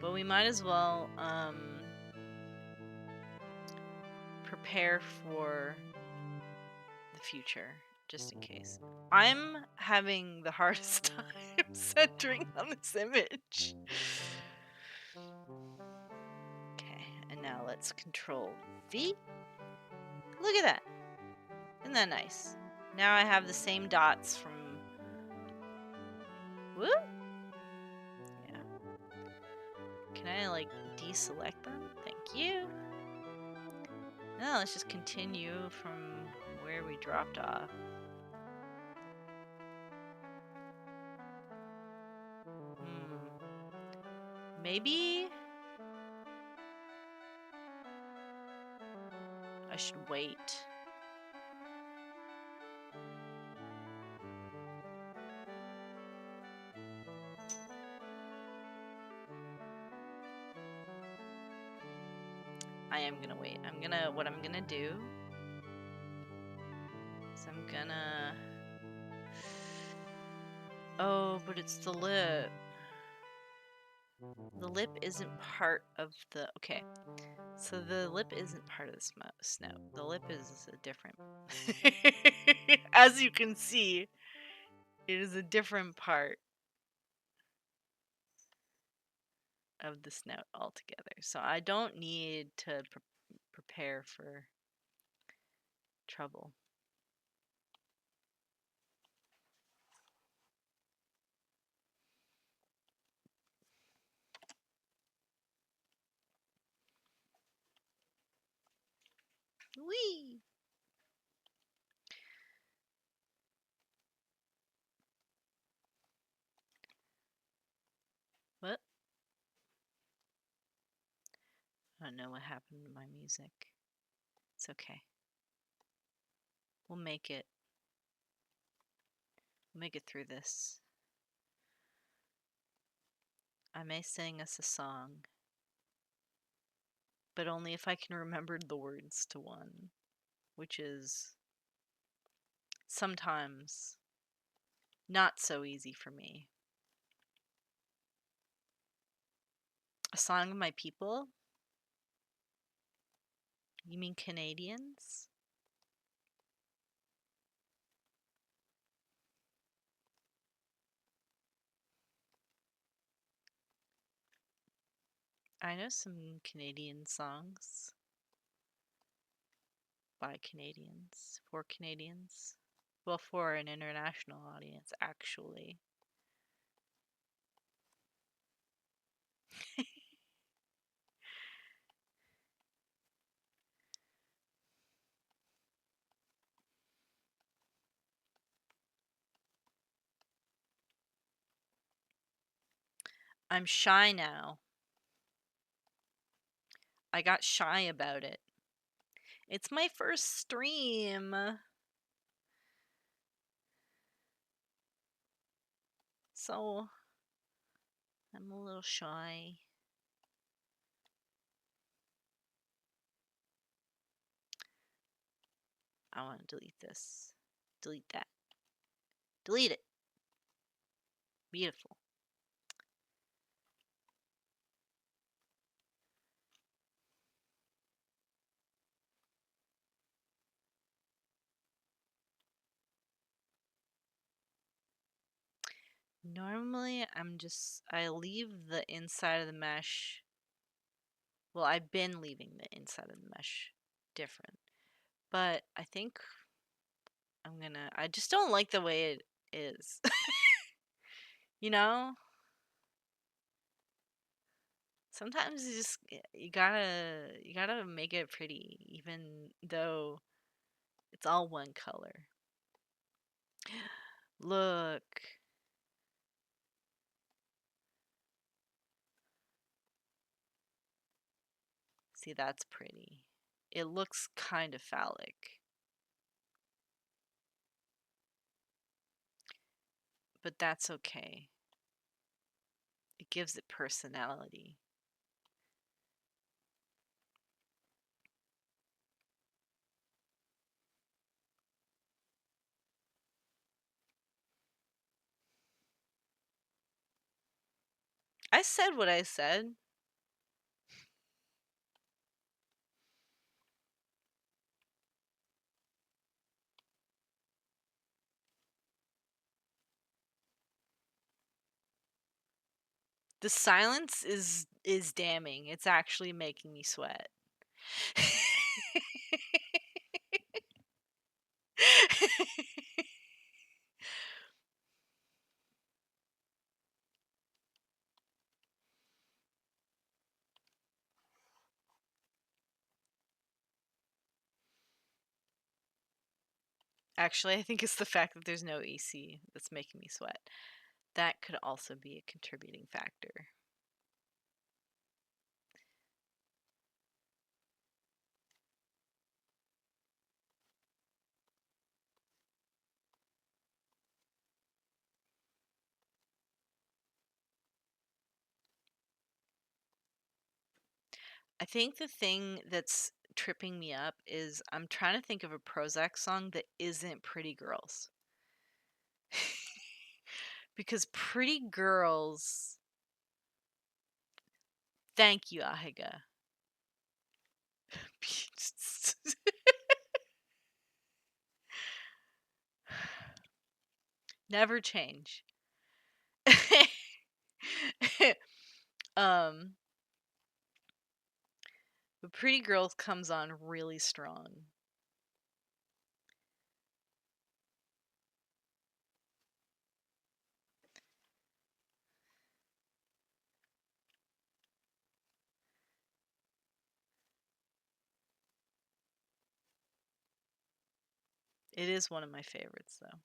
but we might as well prepare for the future, just in case. I'm having the hardest time centering on this image. Okay, and now let's Control V. Look at that. Isn't that nice? Now I have the same dots from... Woo? Yeah. Can I, like, deselect them? Thank you. Now let's just continue from where we dropped off. Maybe I should wait. I am gonna wait. What I'm gonna do is I'm gonna... Oh, but it's the lip. The lip isn't part of the... Okay, so the lip isn't part of the snout. The lip is a different... As you can see, it is a different part of the snout altogether. So I don't need to prepare for trouble. Whee! What? I don't know what happened to my music. It's okay. We'll make it. We'll make it through this. I may sing us a song, but only if I can remember the words to one, which is sometimes not so easy for me. A Song of My People You mean Canadians? I know some Canadian songs by Canadians, for Canadians. Well, for an international audience, actually. I'm shy now. I got shy about it. It's my first stream. So, I'm a little shy. I want to delete this. Delete that. Delete it. Beautiful. Normally, I leave the inside of the mesh. Well, I've been leaving the inside of the mesh different. But I think I just don't like the way it is. You know? Sometimes you gotta make it pretty, even though it's all one color. Look. See, that's pretty. It looks kind of phallic. But that's okay. It gives it personality. I said what I said. The silence is damning. It's actually making me sweat. Actually, I think it's the fact that there's no AC that's making me sweat. That could also be a contributing factor. I think the thing that's tripping me up is I'm trying to think of a Prozac song that isn't Pretty Girls. Because Pretty Girls. Thank you, Ahiga. Never change. um, but Pretty Girls comes on really strong. It is one of my favorites, though.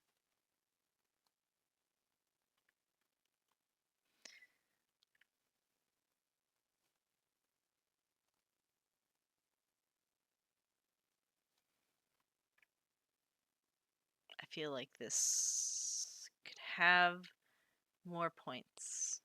I feel like this could have more points.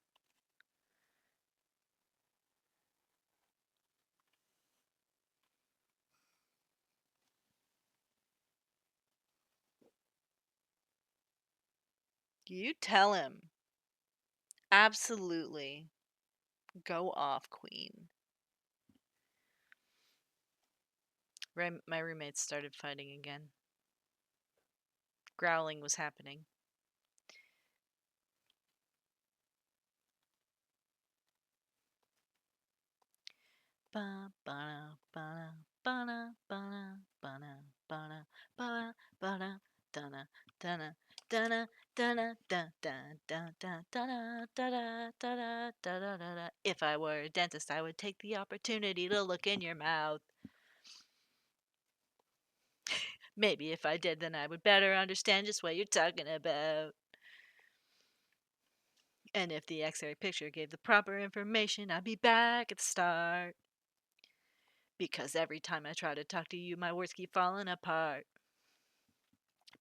You tell him. Absolutely. Go off, Queen. My roommates started fighting again. Growling was happening. Ba ba ba ba ba ba ba ba ba dana dana dana dana da da da da da da da da da da. If I were a dentist, I would take the opportunity to look in your mouth. Maybe if I did, then I would better understand just what you're talking about. And if the X-ray picture gave the proper information, I'd be back at the start. Because every time I try to talk to you, my words keep falling apart.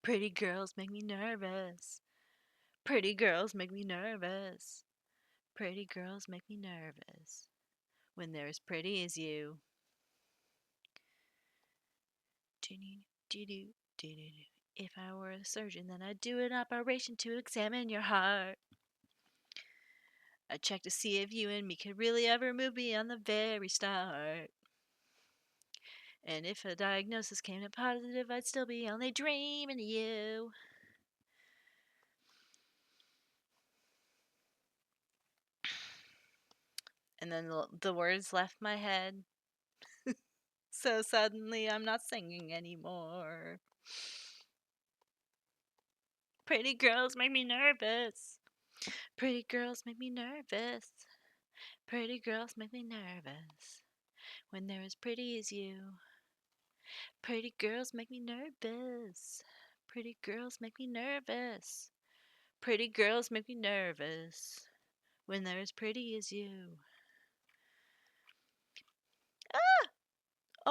Pretty girls make me nervous. Pretty girls make me nervous. Pretty girls make me nervous. When they're as pretty as you. If I were a surgeon, then I'd do an operation to examine your heart. I'd check to see if you and me could really ever move beyond the very start. And if a diagnosis came up positive, I'd still be only dreaming of you. And then the words left my head. So suddenly I'm not singing anymore. Pretty girls make me nervous. Pretty girls make me nervous. Pretty girls make me nervous. When they're as pretty as you. Pretty girls make me nervous. Pretty girls make me nervous. Pretty girls make me nervous. When they're as pretty as you. Ah!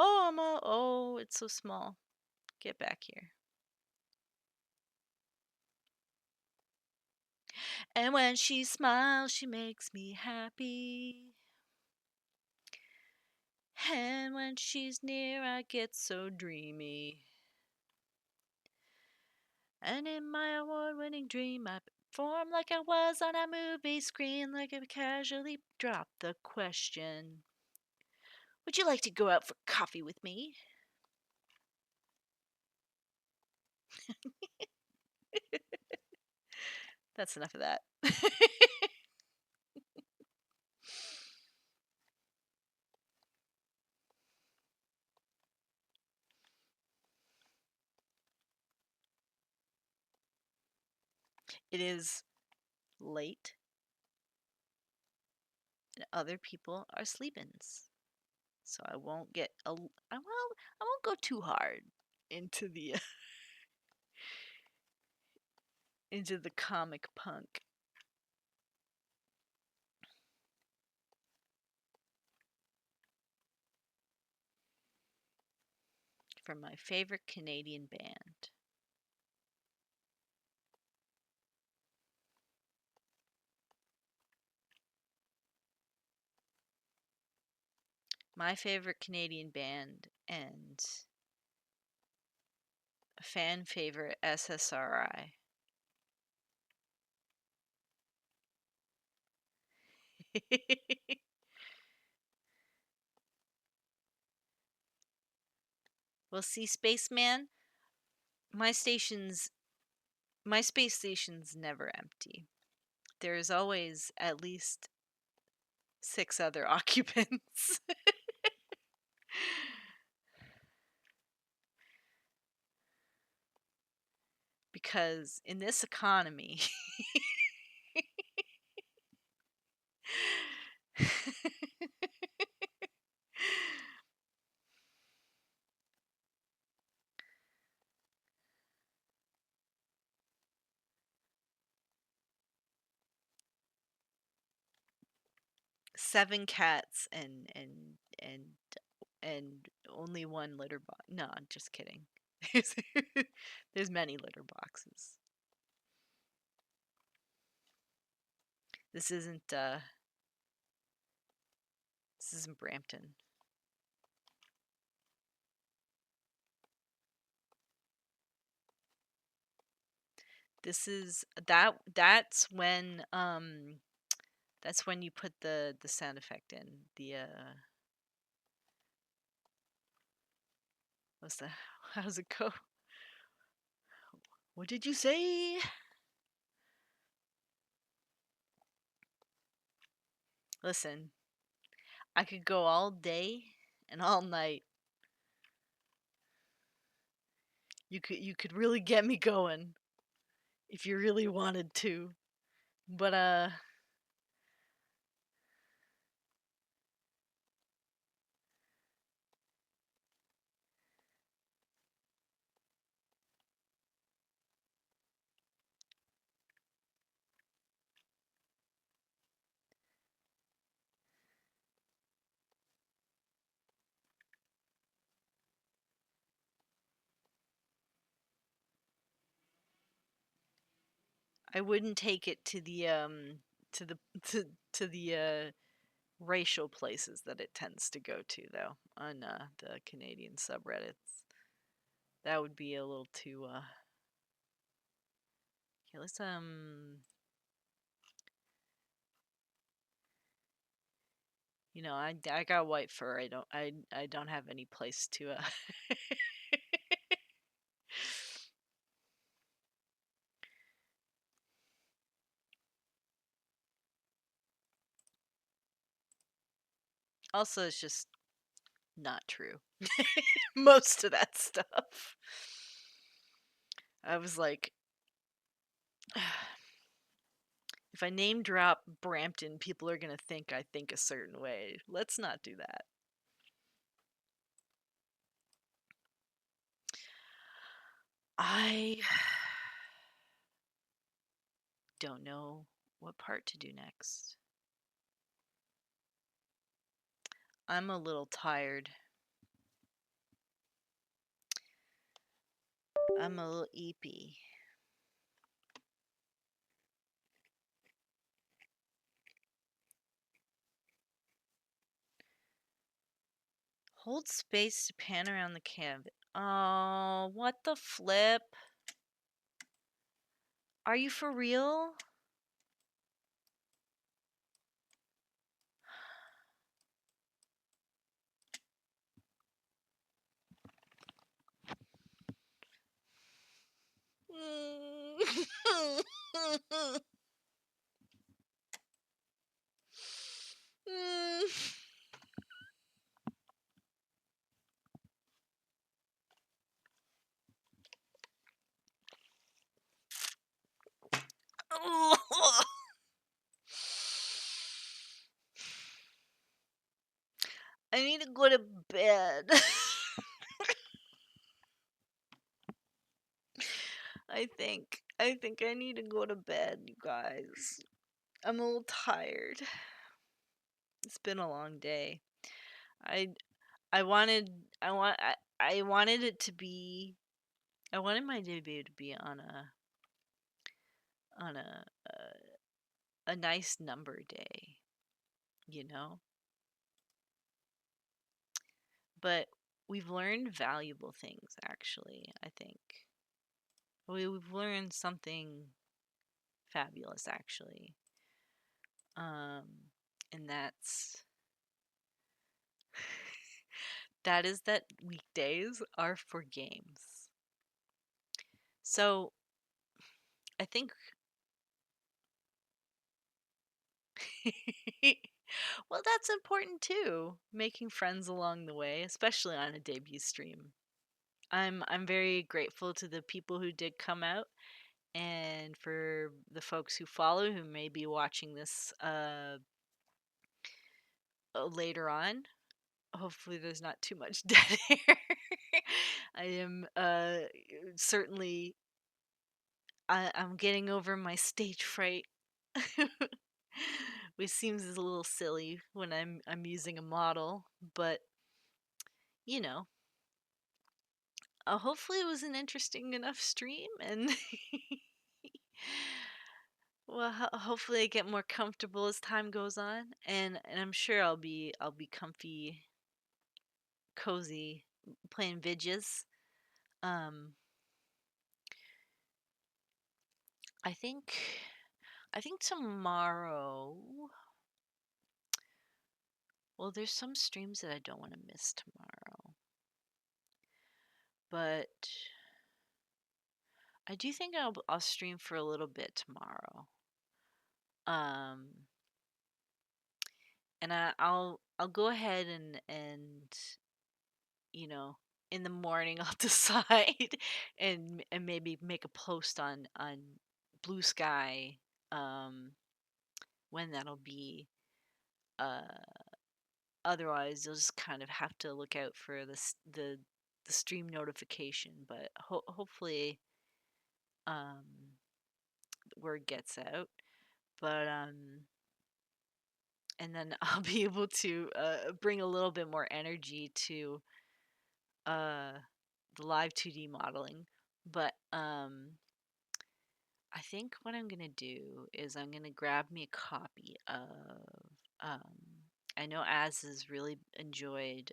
Oh, it's so small. Get back here. And when she smiles, she makes me happy. And when she's near, I get so dreamy. And in my award-winning dream, I perform like I was on a movie screen, like I casually dropped the question. Would you like to go out for coffee with me? That's enough of that. It is late, and other people are sleeping. So I won't go too hard into the into the comic punk. From my favorite Canadian band. My favorite Canadian band and a fan favorite SSRI. Well, see, Spaceman, my station's my space station's never empty. There's always at least 6 other occupants. Because in this economy, 7 cats and only 1 litter box. No, I'm just kidding. There's, there's many litter boxes. This isn't Brampton. This is that's when you put the sound effect in. What's that? How's it go? What did you say? Listen, I could go all day and all night. You could really get me going if you really wanted to. But I wouldn't take it to the to the to to the racial places that it tends to go to though on the Canadian subreddits. That would be a little too okay, let's I got white fur. I don't have any place to Also, it's just not true. Most of that stuff. I was like, if I name drop Brampton, people are going to think I think a certain way. Let's not do that. I don't know what part to do next. I'm a little tired. I'm a little eepy. Hold space to pan around the canvas. Oh, what the flip? Are you for real? I need to go to bed. I think I need to go to bed, you guys. I'm a little tired. It's been a long day. I I wanted I want I wanted it to be I wanted my debut to be on a nice number day, you know? But we've learned valuable things actually, I think. We've learned something fabulous actually. Um and that is that weekdays are for games. So, I think well, that's important too, making friends along the way, especially on a debut stream. I'm very grateful to the people who did come out and for the folks who follow who may be watching this later on. Hopefully there's not too much dead air. I am certainly I'm getting over my stage fright. Which seems a little silly when I'm using a model, but you know, hopefully it was an interesting enough stream, and well, hopefully I get more comfortable as time goes on, and I'm sure I'll be comfy, cozy, playing vidges. Um, I think I think tomorrow. Well, there's some streams that I don't want to miss tomorrow. But I do think I'll stream for a little bit tomorrow. Um, and I'll go ahead and you know, in the morning I'll decide and maybe make a post on Blue Sky when that'll be. Uh, Otherwise you'll just kind of have to look out for the stream notification, but hopefully um word gets out. But and then I'll be able to bring a little bit more energy to uh the live 2D modeling. But I think what I'm gonna do is I'm gonna grab me a copy of I know Az has really enjoyed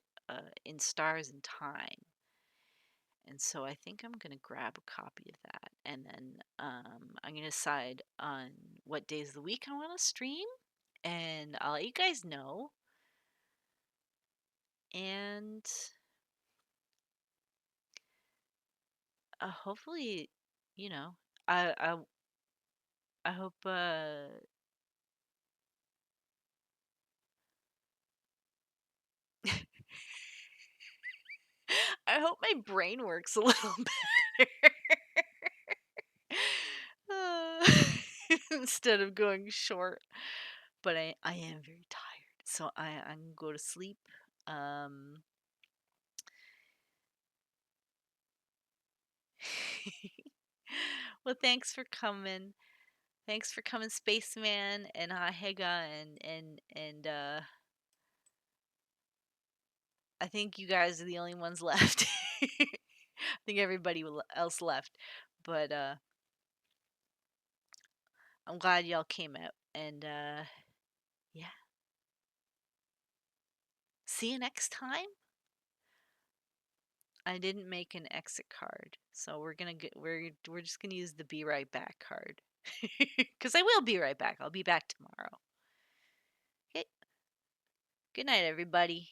In Stars and Time, and so I think I'm gonna grab a copy of that, and then I'm gonna decide on what days of the week I want to stream, and I'll let you guys know. And hopefully, you know, I hope I hope my brain works a little better. Uh, instead of going short. But I am very tired, so I'm gonna go to sleep. Um, well, thanks for coming. Thanks for coming, Spaceman and Hega, and I think you guys are the only ones left. I think everybody else left, but I'm glad y'all came out, and yeah. See you next time. I didn't make an exit card, so we're just gonna use the be right back card, because I will be right back. I'll be back tomorrow. Okay. Good night, everybody.